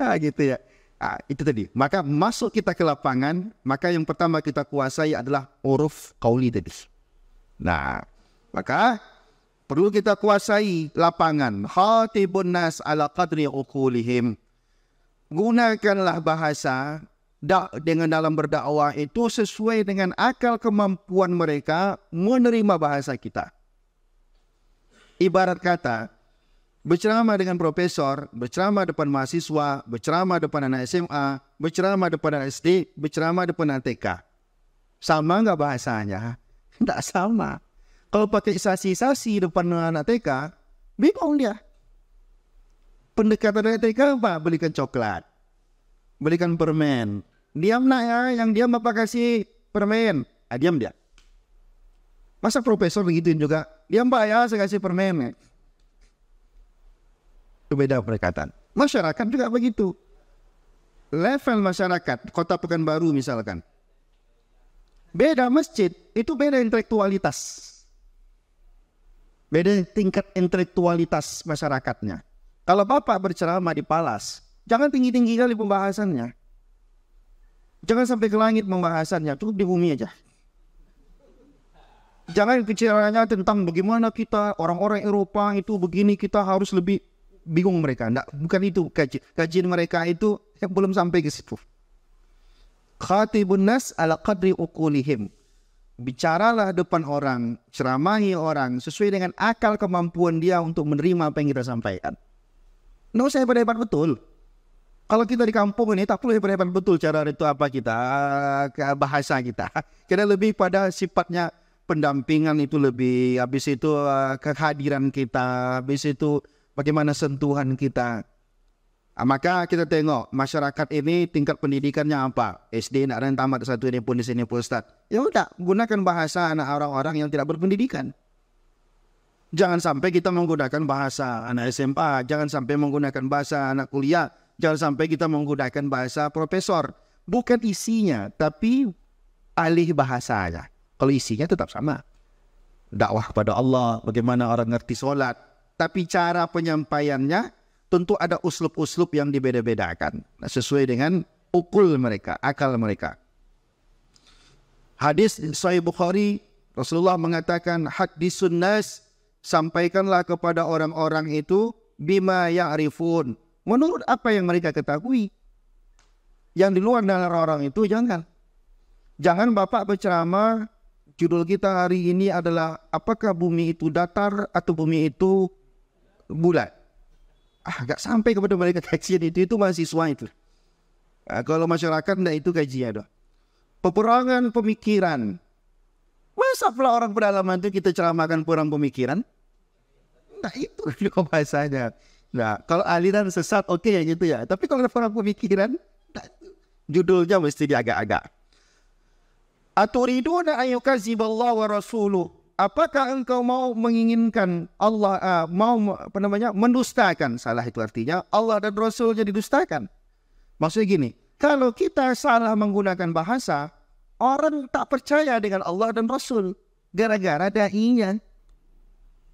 Nah, gitu ya. Nah, itu tadi. Maka masuk kita ke lapangan, maka yang pertama kita kuasai adalah uruf qauli tadi. Nah, maka perlu kita kuasai lapangan. Khatibun nas ala qadri uqulihim. Gunakanlah bahasa dengan dalam berdakwah itu sesuai dengan akal kemampuan mereka menerima bahasa kita. Ibarat kata, berceramah dengan profesor, berceramah depan mahasiswa, berceramah depan anak SMA, berceramah depan anak SD, berceramah depan anak TK. Sama nggak bahasanya? Tidak sama. Kalau pakai sasi-sasi depan anak TK, bingung dia. Pendekatan anak TK apa? Belikan coklat, belikan permen. Diam nak ya, yang diam Bapak kasih permen. Diam dia. Masa profesor begituin juga? Diam Pak ya, saya kasih permen. Itu beda perkataan. Masyarakat juga begitu. Level masyarakat, Kota Pekanbaru misalkan. Beda masjid, itu beda intelektualitas. Beda tingkat intelektualitas masyarakatnya. Kalau Bapak berceramah di Palas, jangan tinggi-tinggi kali pembahasannya. Jangan sampai ke langit pembahasannya, cukup di bumi aja. Jangan bicaranya tentang bagaimana kita, orang-orang Eropa itu begini, kita harus lebih bingung mereka. Nggak, bukan itu kajian mereka itu yang belum sampai ke situ. Khatibun nas ala qadri uqulihim. Bicaralah depan orang, ceramahi orang sesuai dengan akal kemampuan dia untuk menerima apa yang kita sampaikan. Nggak usah hebat-hebat betul. Kalau kita di kampung ini tak perlu hebat-hebat betul cara itu apa kita, bahasa kita. Kita lebih pada sifatnya pendampingan itu lebih, habis itu kehadiran kita, habis itu bagaimana sentuhan kita. Maka kita tengok masyarakat ini tingkat pendidikannya apa. SD nak ada yang tamat satu ini pun di sini pun Ustaz. Ya udah, gunakan bahasa anak orang-orang yang tidak berpendidikan. Jangan sampai kita menggunakan bahasa anak SMA, jangan sampai menggunakan bahasa anak kuliah. Jangan sampai kita menggunakan bahasa profesor. Bukan isinya, tapi alih bahasanya. Kalau isinya tetap sama. Dakwah kepada Allah, bagaimana orang ngerti solat. Tapi cara penyampaiannya tentu ada uslub-uslub yang dibeda-bedakan. Sesuai dengan ukul mereka, akal mereka. Hadis Sahih Bukhari, Rasulullah mengatakan, hadisun nas, sampaikanlah kepada orang-orang itu bima ya'rifun. Menurut apa yang mereka ketahui. Yang di luar dari orang itu jangan. Jangan Bapak berceramah, judul kita hari ini adalah apakah bumi itu datar atau bumi itu bulat. Gak sampai kepada mereka kajian itu mahasiswa itu. Kalau masyarakat enggak itu kajian. Peperangan pemikiran. Masa pula orang pedalaman itu kita ceramahkan perang pemikiran? Nah itu juga bahasanya. Nah, kalau aliran sesat oke ya gitu ya. Tapi kalau ada orang pemikiran, judulnya mesti diagak-agak. Aturiduna ayyukaziballahu wa rasuluh. Apakah engkau mau menginginkan Allah mendustakan? Salah itu artinya Allah dan Rasulnya didustakan. Maksudnya gini, kalau kita salah menggunakan bahasa, orang tak percaya dengan Allah dan Rasul gara-gara dai-nya.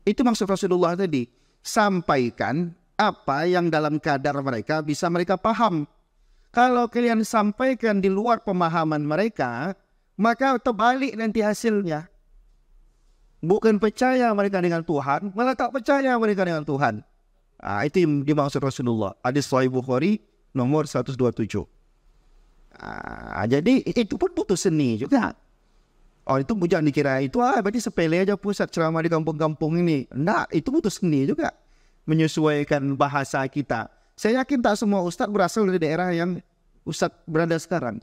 Itu maksud Rasulullah tadi. Sampaikan apa yang dalam kadar mereka bisa mereka paham. Kalau kalian sampaikan di luar pemahaman mereka, maka terbalik nanti hasilnya. Bukan percaya mereka dengan Tuhan, malah tak percaya mereka dengan Tuhan. Itu yang dimaksud Rasulullah. Hadis Sahih Bukhari nomor 127. Jadi itu pun butuh seni juga. Itu jangan dikira itu berarti sepele aja pusat ceramah di kampung-kampung ini. Nah, itu butuh seni juga. Menyesuaikan bahasa kita. Saya yakin tak semua ustadz berasal dari daerah yang ustadz berada sekarang.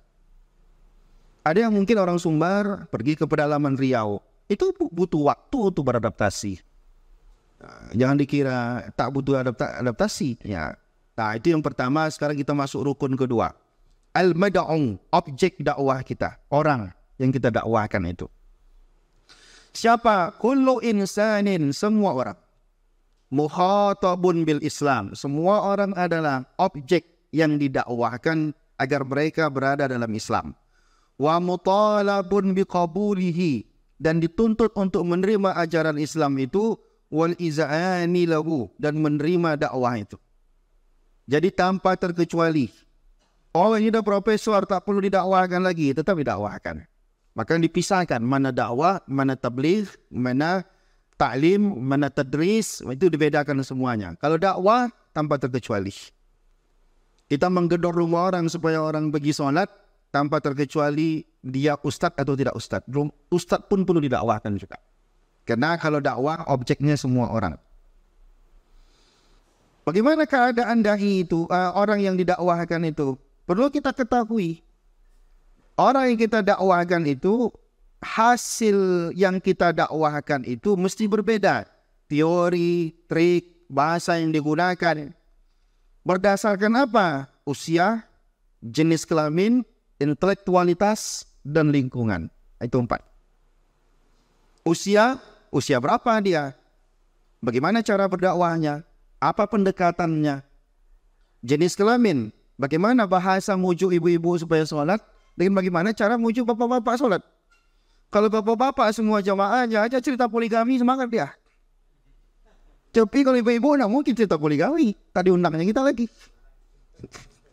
Ada yang mungkin orang Sumbar pergi ke pedalaman Riau. Itu butuh waktu untuk beradaptasi. Jangan dikira tak butuh adaptasi. Ya. Nah, itu yang pertama. Sekarang kita masuk rukun kedua. Al-mad'u, objek dakwah kita. Orang yang kita dakwahkan itu. Siapa? Kullu insanin, semua orang. Mukhatabun bil Islam. Semua orang adalah objek yang didakwahkan agar mereka berada dalam Islam. Wa mutalabun biqabulihi, dan dituntut untuk menerima ajaran Islam itu, wal iz'ani lahu, dan menerima dakwah itu. Jadi tanpa terkecuali. Ini dah profesor, tak perlu didakwahkan lagi, tetap didakwahkan. Maka dipisahkan mana dakwah, mana tabligh, mana ta'lim, mana tadris, itu dibedakan semuanya. Kalau dakwah tanpa terkecuali. Kita menggedor rumah orang supaya orang pergi solat tanpa terkecuali dia ustadz atau tidak ustadz. Ustadz pun perlu didakwahkan juga. Karena kalau dakwah objeknya semua orang. Bagaimana keadaan dai itu, orang yang didakwahkan itu? Perlu kita ketahui. Orang yang kita dakwahkan itu, hasil yang kita dakwahkan itu mesti berbeda. Teori, trik, bahasa yang digunakan. Berdasarkan apa? Usia, jenis kelamin, intelektualitas, dan lingkungan. Itu 4. Usia berapa dia? Bagaimana cara berdakwahnya? Apa pendekatannya? Jenis kelamin, bagaimana bahasa mujuk ibu-ibu supaya sholat? Dan bagaimana cara mujuk bapak-bapak sholat? Kalau bapak-bapak semua jamaahnya aja cerita poligami, semangat dia. Tapi kalau ibu-ibu nak mungkin cerita poligami, tadi undangnya kita lagi.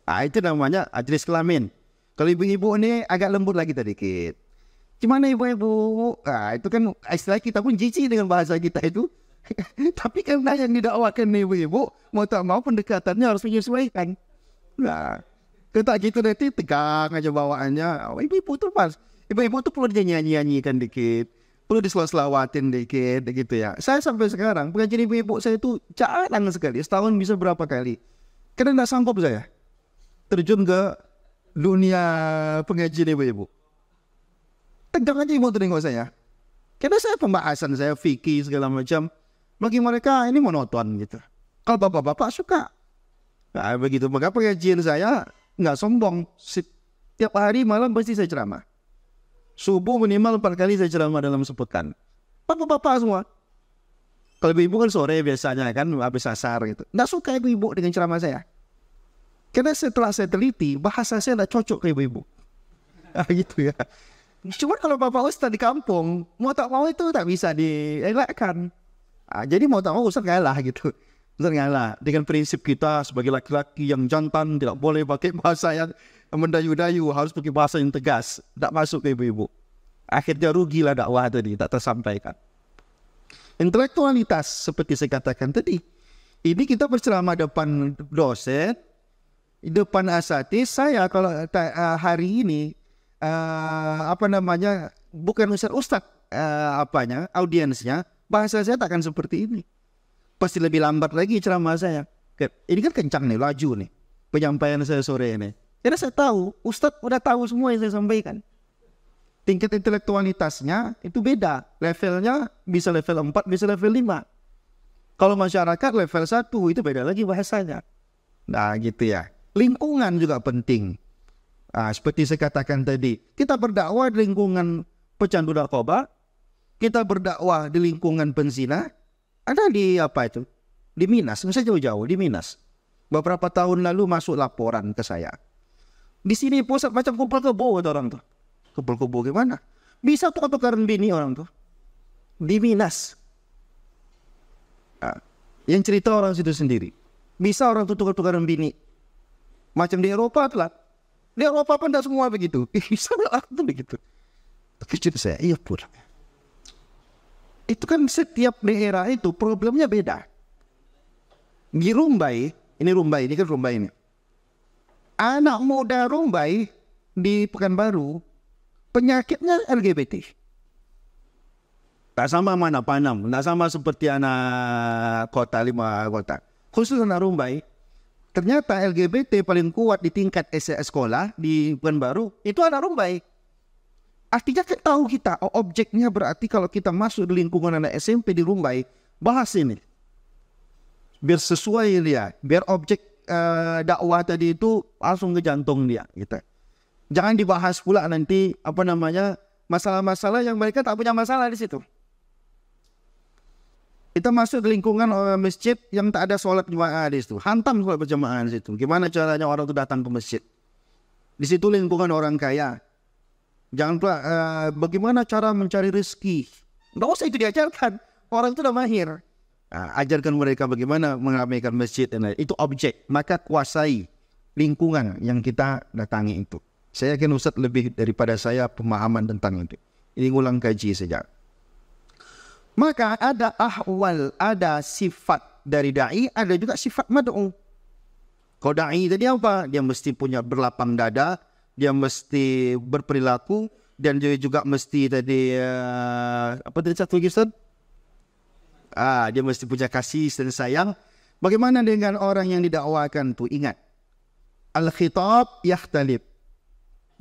Itu namanya jenis kelamin. Kalau ibu-ibu ini agak lembut lagi sedikit. Gimana ibu-ibu? Itu kan istilah kita pun jijik dengan bahasa kita itu. Tapi karena yang didakwakan ibu-ibu, mau tak mau pendekatannya harus menyesuaikan. Nah, kita gitu nanti tegang aja bawaannya. Ibu-ibu tuh pas. Ibu-ibu tuh perlu dinyanyi-nyanyikan dikit. Perlu diselawat-selawatin dikit gitu ya. Saya sampai sekarang pengajian ibu-ibu saya itu jarang sekali. Setahun bisa berapa kali. Karena tidak sanggup saya terjun ke dunia pengajian ibu-ibu. Tegang aja ibu tengok saya. Karena saya pembahasan saya fikih segala macam. Bagi mereka ini monoton gitu. Kalau bapak-bapak suka. Nah begitu. Maka pengajian saya nggak sombong. Setiap hari malam pasti saya ceramah. Subuh minimal 4 kali saya ceramah dalam sepekan. Bapak-bapak semua. Kalau ibu-ibu kan sore biasanya kan habis asar gitu. Nggak suka ibu-ibu dengan ceramah saya. Karena setelah saya teliti, bahasa saya nggak cocok ke ibu-ibu. Gitu ya. Cuma kalau bapak ustaz di kampung, mau tak mau itu tak bisa dielakkan. Jadi mau tak mau ustaz ngalah gitu. Ustaz ngalah. Dengan prinsip kita sebagai laki-laki yang jantan, tidak boleh pakai bahasa yang mendayu-dayu, harus pakai bahasa yang tegas. Tak masuk ke ibu-ibu. Akhirnya rugilah dakwah tadi, tak tersampaikan. Intelektualitas, seperti saya katakan tadi. Ini kita berceramah depan dosen, depan asatidz. Saya kalau hari ini, bukan ustaz audiensnya, bahasa saya takkan seperti ini. Pasti lebih lambat lagi ceramah saya. Ini kan kencang nih, laju nih penyampaian saya sore ini. Karena saya tahu, ustaz udah tahu semua yang saya sampaikan. Tingkat intelektualitasnya itu beda. Levelnya bisa level 4, bisa level 5. Kalau masyarakat level 1 itu beda lagi bahasanya. Nah gitu ya. Lingkungan juga penting. Seperti saya katakan tadi, kita berdakwah di lingkungan pecandu narkoba, kita berdakwah di lingkungan penzina, ada di di Minas, nggak usah jauh-jauh, di Minas. Beberapa tahun lalu masuk laporan ke saya. Di sini pusat macam kumpul kebo orang tuh. Kumpul kebo gimana? Bisa tukar-tukaran bini orang tuh. Di Minas. Yang cerita orang situ sendiri. Bisa orang tuh tukar-tukaran bini. Macam di Eropa telah. Di Eropa pun tidak semua begitu. Bisa tuh begitu. Kecil saya, iya pula. Itu kan setiap daerah itu problemnya beda. Di Rumbai, ini kan Rumbai ini. Anak muda Rumbai di Pekanbaru, penyakitnya LGBT. Tak sama mana Panam, tak sama seperti anak kota 5 kota. Khusus anak Rumbai, ternyata LGBT paling kuat di tingkat sekolah di Pekanbaru itu anak Rumbai. Artinya kan tahu kita, objeknya berarti kalau kita masuk di lingkungan anak SMP di Rumbai, bahas ini. Biar sesuai dia, biar objek dakwah tadi itu langsung ke jantung dia. Gitu. Jangan dibahas pula nanti masalah-masalah yang mereka tak punya masalah di situ. Kita masuk ke lingkungan masjid yang tak ada sholat jemaah di situ. Hantam sholat berjamaah di situ. Gimana caranya orang itu datang ke masjid? Di situ lingkungan orang kaya. Jangan pula bagaimana cara mencari rezeki. Nggak usah itu diajarkan. Orang itu udah mahir. Ajarkan mereka bagaimana meramaikan masjid. Itu objek. Maka kuasai lingkungan yang kita datangi itu. Saya yakin Ustaz lebih daripada saya pemahaman tentang itu. Ini ulang kaji saja. Maka ada ahwal, ada sifat dari da'i, ada juga sifat mad'u. Kalau da'i tadi apa? Dia mesti punya berlapang dada, dia mesti berperilaku, dan dia juga mesti tadi apa tadi satu lagi Ustaz? Dia mesti punya kasih dan sayang. Bagaimana dengan orang yang didakwakan tu? Ingat, al-khitab yakhtalif.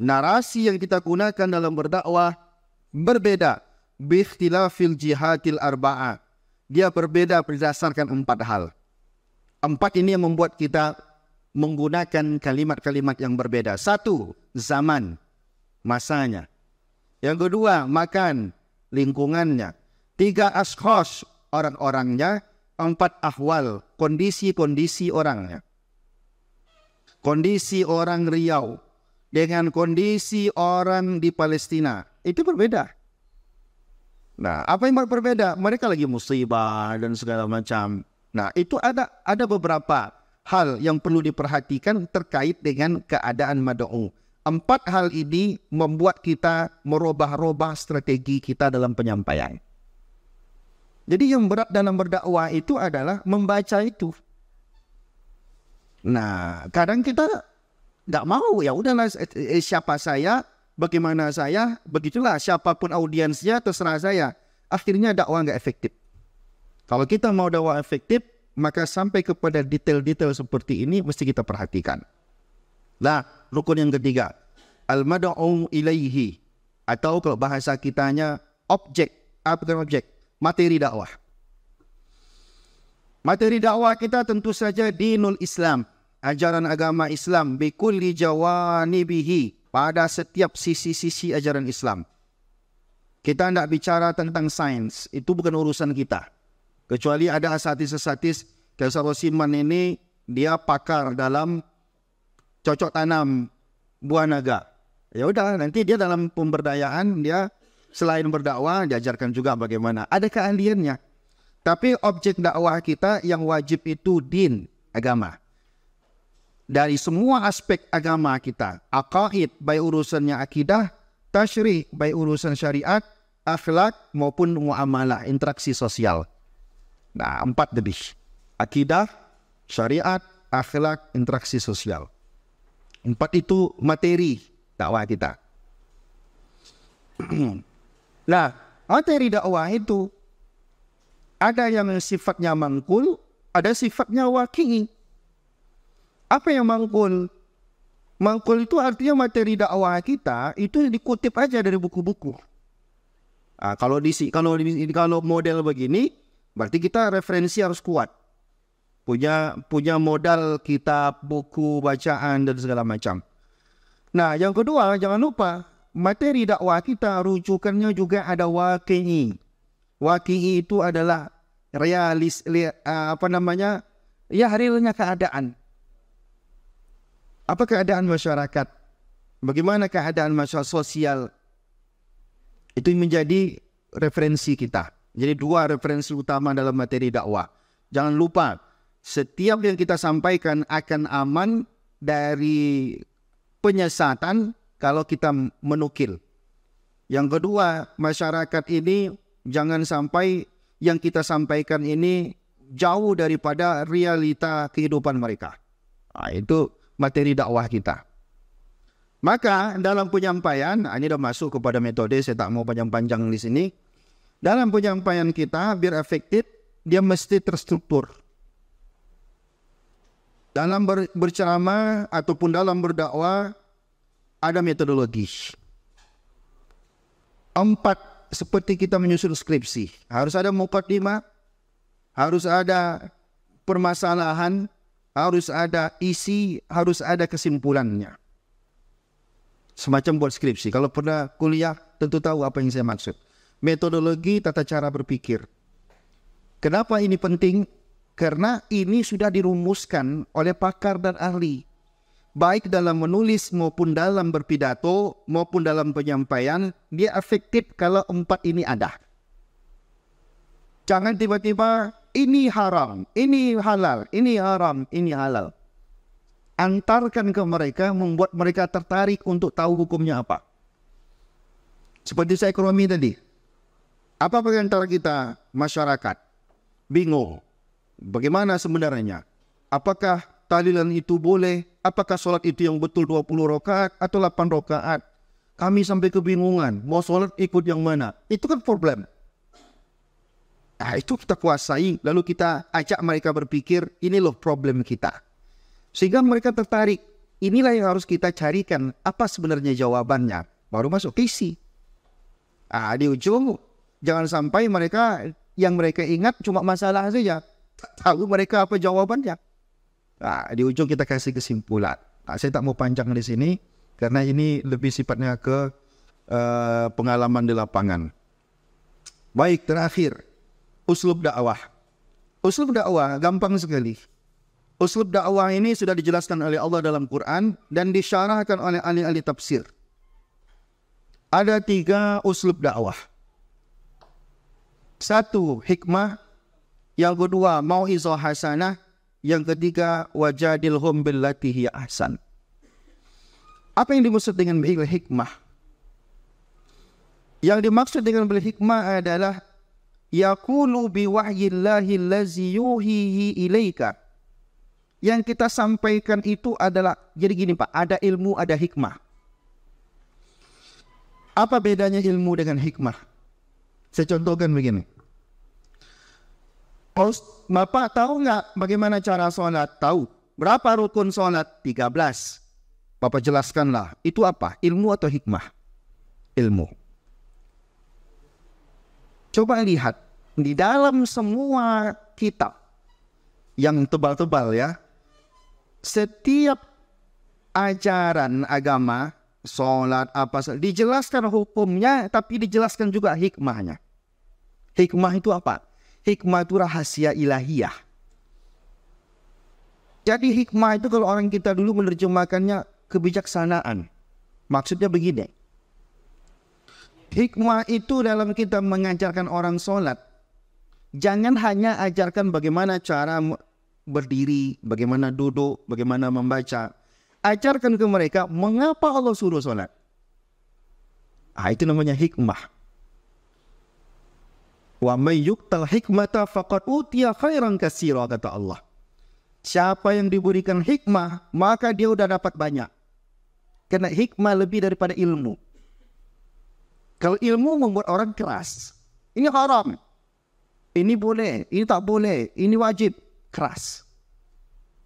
Narasi yang kita gunakan dalam berdakwah berbeda. Biikhtilafil jihatil arba'ah. Dia berbeda berdasarkan 4 hal. 4 ini yang membuat kita menggunakan kalimat-kalimat yang berbeda. 1, zaman, masanya. Yang kedua, makan, lingkungannya. 3, ashkhos, orang-orangnya. 4, ahwal, kondisi-kondisi orangnya. Kondisi orang Riau dengan kondisi orang di Palestina itu berbeda. Nah, apa yang berbeda? Mereka lagi musibah dan segala macam. Nah, itu ada beberapa hal yang perlu diperhatikan terkait dengan keadaan mad'u. 4 hal ini membuat kita merubah-rubah strategi kita dalam penyampaian. Jadi yang berat dalam berdakwah itu adalah membaca itu. Nah, kadang kita nggak mau, ya udahlah siapa saya, bagaimana saya, begitulah siapapun audiensnya terserah saya. Akhirnya dakwah nggak efektif. Kalau kita mau dakwah efektif, maka sampai kepada detail-detail seperti ini mesti kita perhatikan. Nah, rukun yang ketiga, al-mad'u ilaihi, atau kalau bahasa kitanya objek, bukan objek, materi dakwah. Materi dakwah kita tentu saja dinul Islam, ajaran agama Islam, bikulli jawanibihi, pada setiap sisi-sisi ajaran Islam. Kita tidak bicara tentang sains, itu bukan urusan kita. Kecuali ada asatis-asatis, kayak Rosiman ini, dia pakar dalam cocok tanam buah naga. Ya udah, nanti dia dalam pemberdayaan, dia selain berdakwah, diajarkan juga bagaimana. Ada keahliannya. Tapi objek dakwah kita yang wajib itu din, agama. Dari semua aspek agama kita, aqaid, baik urusannya akidah, tasyri', baik urusan syariat, akhlak maupun muamalah, interaksi sosial. Nah, 4 lebih. Akidah, syariat, akhlak, interaksi sosial. 4 itu materi dakwah kita. Nah, materi dakwah itu ada yang sifatnya mangkul, ada sifatnya waqi'i. Apa yang mangkul? Mangkul itu artinya materi dakwah kita itu dikutip aja dari buku-buku. Kalau model begini, berarti kita referensi harus kuat. Punya modal kitab, buku, bacaan dan segala macam. Nah, yang kedua, jangan lupa materi dakwah kita rujukannya juga ada waqi'i. Waqi'i itu adalah realnya keadaan. Apa keadaan masyarakat? Bagaimana keadaan masyarakat sosial? Itu menjadi referensi kita. Jadi 2 referensi utama dalam materi dakwah. Jangan lupa, setiap yang kita sampaikan akan aman dari penyesatan kalau kita menukil. Yang kedua, masyarakat ini jangan sampai yang kita sampaikan ini jauh daripada realita kehidupan mereka. Itu materi dakwah kita. Maka dalam penyampaian, ini dah masuk kepada metode, saya tak mau panjang-panjang di sini. Dalam penyampaian kita biar efektif, dia mesti terstruktur. Dalam berceramah ataupun dalam berdakwah ada metodologi. 4, seperti kita menyusun skripsi. Harus ada muqaddimah, harus ada permasalahan, harus ada isi, harus ada kesimpulannya. Semacam buat skripsi. Kalau pernah kuliah tentu tahu apa yang saya maksud. Metodologi tata cara berpikir. Kenapa ini penting? Karena ini sudah dirumuskan oleh pakar dan ahli. Baik dalam menulis maupun dalam berpidato maupun dalam penyampaian, dia efektif kalau 4 ini ada. Jangan tiba-tiba ini haram, ini halal, ini haram, ini halal. Antarkan ke mereka, membuat mereka tertarik untuk tahu hukumnya apa. Seperti saya ekonomi tadi. Apa antara kita masyarakat? Bingung. Bagaimana sebenarnya? Apakah tahlilan itu boleh? Apakah solat itu yang betul 20 rakaat atau 8 rakaat? Kami sampai kebingungan. Mau solat ikut yang mana? Itu kan problem. Itu kita kuasai. Lalu kita ajak mereka berpikir, ini loh problem kita. Sehingga mereka tertarik. Inilah yang harus kita carikan. Apa sebenarnya jawabannya? Baru masuk ke isi. Di ujung, jangan sampai yang mereka ingat cuma masalah saja. Tak tahu mereka apa jawabannya. Di ujung kita kasih kesimpulan. Saya tak mau panjang di sini. Karena ini lebih sifatnya ke pengalaman di lapangan. Baik, terakhir. Uslub dakwah. Uslub dakwah gampang sekali. Uslub dakwah ini sudah dijelaskan oleh Allah dalam Quran dan disyarahkan oleh ahli-ahli tafsir. Ada 3 uslub dakwah. 1, hikmah. Yang kedua, mau'izah hasanah. Yang ketiga, wajadilhum billati hiya ahsan. Apa yang dimaksud dengan hikmah? Yang dimaksud dengan hikmah adalah yaqulu biwahyillahi allazi yuhihi ilaika. Yang kita sampaikan itu adalah, jadi gini Pak, ada ilmu, ada hikmah. Apa bedanya ilmu dengan hikmah? Saya contohkan begini. Bapak tahu nggak bagaimana cara sholat? Tahu. Berapa rukun sholat? 13. Bapak jelaskanlah. Itu apa? Ilmu atau hikmah? Ilmu. Coba lihat. Di dalam semua kitab yang tebal-tebal ya, setiap ajaran agama, sholat, dijelaskan hukumnya, tapi dijelaskan juga hikmahnya. Hikmah itu apa? Hikmah itu rahasia ilahiyah. Jadi hikmah itu kalau orang kita dulu menerjemahkannya kebijaksanaan. Maksudnya begini. Hikmah itu dalam kita mengajarkan orang sholat, jangan hanya ajarkan bagaimana cara berdiri, bagaimana duduk, bagaimana membaca. Ajarkan ke mereka mengapa Allah suruh sholat. Itu namanya hikmah. Wa may yu'tal hikmata faqad utiya khairan katsira, kata Allah. Siapa yang diberikan hikmah, maka dia sudah dapat banyak. Karena hikmah lebih daripada ilmu. Kalau ilmu membuat orang keras. Ini haram. Ini boleh, ini tak boleh, ini wajib. Keras.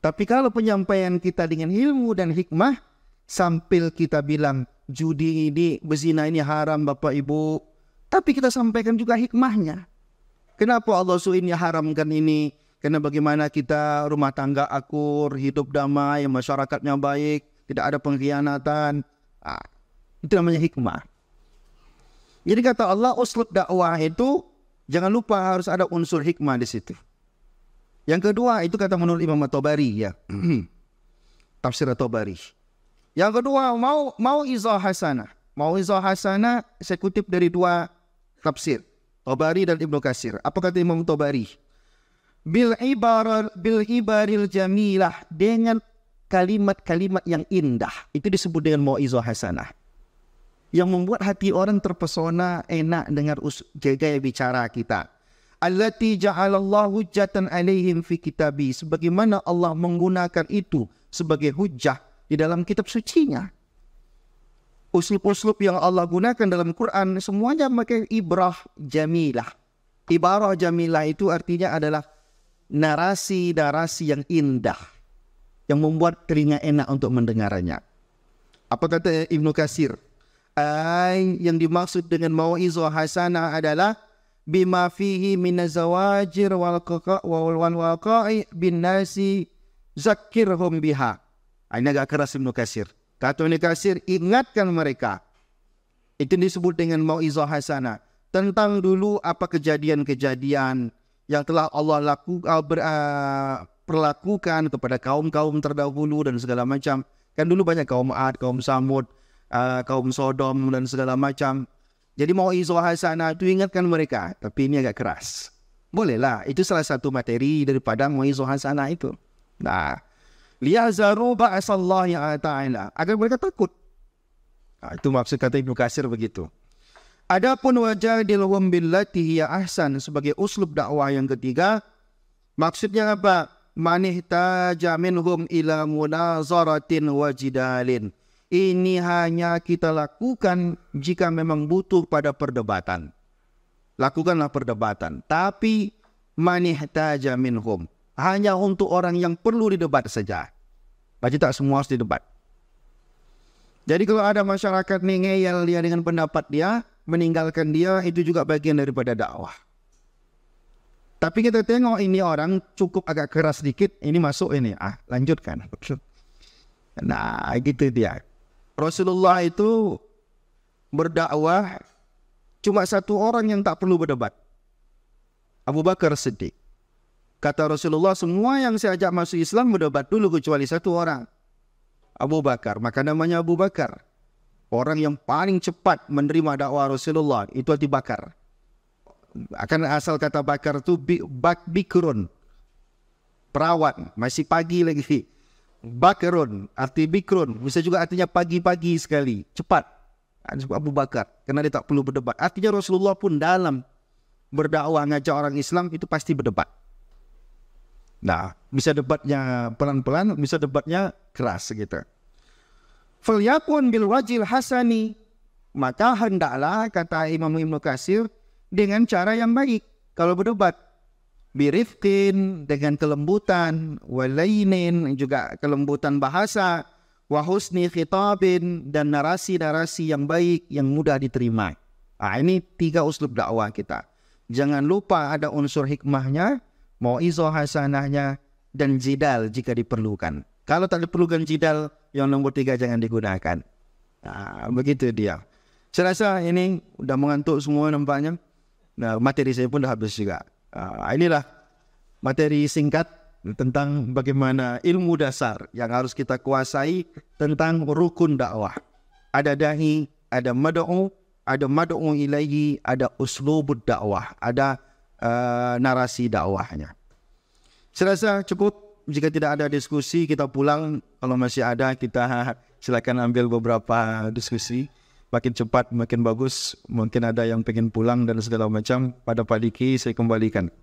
Tapi kalau penyampaian kita dengan ilmu dan hikmah, sambil kita bilang judi ini, berzina ini haram Bapak Ibu, tapi kita sampaikan juga hikmahnya. Kenapa Allah ini haramkan ini? Karena bagaimana kita rumah tangga akur, hidup damai, masyarakatnya baik, tidak ada pengkhianatan. Itu namanya hikmah. Jadi kata Allah, uslub dakwah itu jangan lupa harus ada unsur hikmah di situ. Yang kedua, itu kata menurut Imam At-Tabari ya. Tafsir At-Tabari. Yang kedua, mau'izah hasanah. Mau'izah hasanah saya kutip dari 2 tafsir, Tabari dan Ibnu Katsir. Apa kata Imam Tabari? Bil ibaril jamilah, dengan kalimat-kalimat yang indah. Itu disebut dengan mau'izah hasanah. Yang membuat hati orang terpesona, enak dengar gaya bicara kita. allati ja'alallahu hujjatan alaihim fi kitabi, sebagaimana Allah menggunakan itu sebagai hujjah di dalam kitab sucinya. Uslub-uslub yang Allah gunakan dalam Quran semuanya pakai ibrah jamilah. Ibarah jamilah itu artinya adalah narasi-narasi yang indah, yang membuat telinga enak untuk mendengarnya. Apa kata Ibnu Katsir? Yang dimaksud dengan mau'izah hasanah adalah bima fihi minazawajir wal waqa'i bin nasi zakirhum biha. Ini agak keras Ibnu Katsir. Kata Ibnu Katsir, ingatkan mereka. Itu disebut dengan mau'izah hasanah. Tentang dulu apa kejadian-kejadian yang telah Allah perlakukan kepada kaum-kaum terdahulu dan segala macam. Kan dulu banyak kaum Ad, kaum Samud, kaum Sodom dan segala macam. Jadi mau'izah hasanah itu ingatkan mereka. Tapi ini agak keras. Bolehlah, itu salah satu materi daripada mau'izah hasanah itu. Nah, liyazaru ba'asallahi ta'ala, agar mereka takut. Itu maksud kata Ibnu Katsir begitu. Adapun wajadilhum billati hiya ahsan sebagai uslub dakwah yang ketiga, maksudnya apa? Manihtaja minhum ila munazaratin wajidalin. Ini hanya kita lakukan jika memang butuh pada perdebatan. Lakukanlah perdebatan. Tapi manihtaja minhum, hanya untuk orang yang perlu didebat saja. Berarti tak semua harus didebat. Jadi kalau ada masyarakat ni ngeyel dia dengan pendapat dia, meninggalkan dia, itu juga bagian daripada dakwah. Tapi kita tengok ini orang cukup agak keras sedikit, ini masuk ini. Lanjutkan. Nah, gitu dia. Rasulullah itu berdakwah cuma satu orang yang tak perlu berdebat. Abu Bakar Siddiq. Kata Rasulullah, semua yang saya ajak masuk Islam berdebat dulu kecuali satu orang. Abu Bakar. Maka namanya Abu Bakar. Orang yang paling cepat menerima dakwah Rasulullah itu Abu Bakar. Akan asal kata bakar itu bikrun, perawat, masih pagi lagi. Bakrun, arti bikrun, bisa juga artinya pagi-pagi sekali, cepat. Abu Bakar, karena dia tak perlu berdebat. Artinya Rasulullah pun dalam berdakwah ngajak orang Islam itu pasti berdebat. Nah, bisa debatnya pelan-pelan, bisa debatnya keras gitu. Falyakun bil wajil hasani, maka hendaklah, kata Imam Ibnu Katsir, dengan cara yang baik kalau berdebat. Birifqin, dengan kelembutan, walainin, juga kelembutan bahasa, wa husni khitabin, dan narasi-narasi yang baik yang mudah diterima. Ini 3 uslub dakwah kita. Jangan lupa ada unsur hikmahnya, mau'izah hasanahnya, dan jidal jika diperlukan. Kalau tak diperlukan jidal, yang nomor 3 jangan digunakan. Begitu dia. Saya rasa ini udah mengantuk semua nampaknya. Nah, materi saya pun dah habis juga. Inilah materi singkat tentang bagaimana ilmu dasar yang harus kita kuasai tentang rukun dakwah. Ada dahi, ada mad'u ilaihi, ada uslubud dakwah, ada narasi dakwahnya. Saya rasa cukup. Jika tidak ada diskusi, kita pulang. Kalau masih ada, kita silakan ambil beberapa diskusi. Makin cepat, makin bagus. Mungkin ada yang pengen pulang dan segala macam. Pada Pak Diki, saya kembalikan.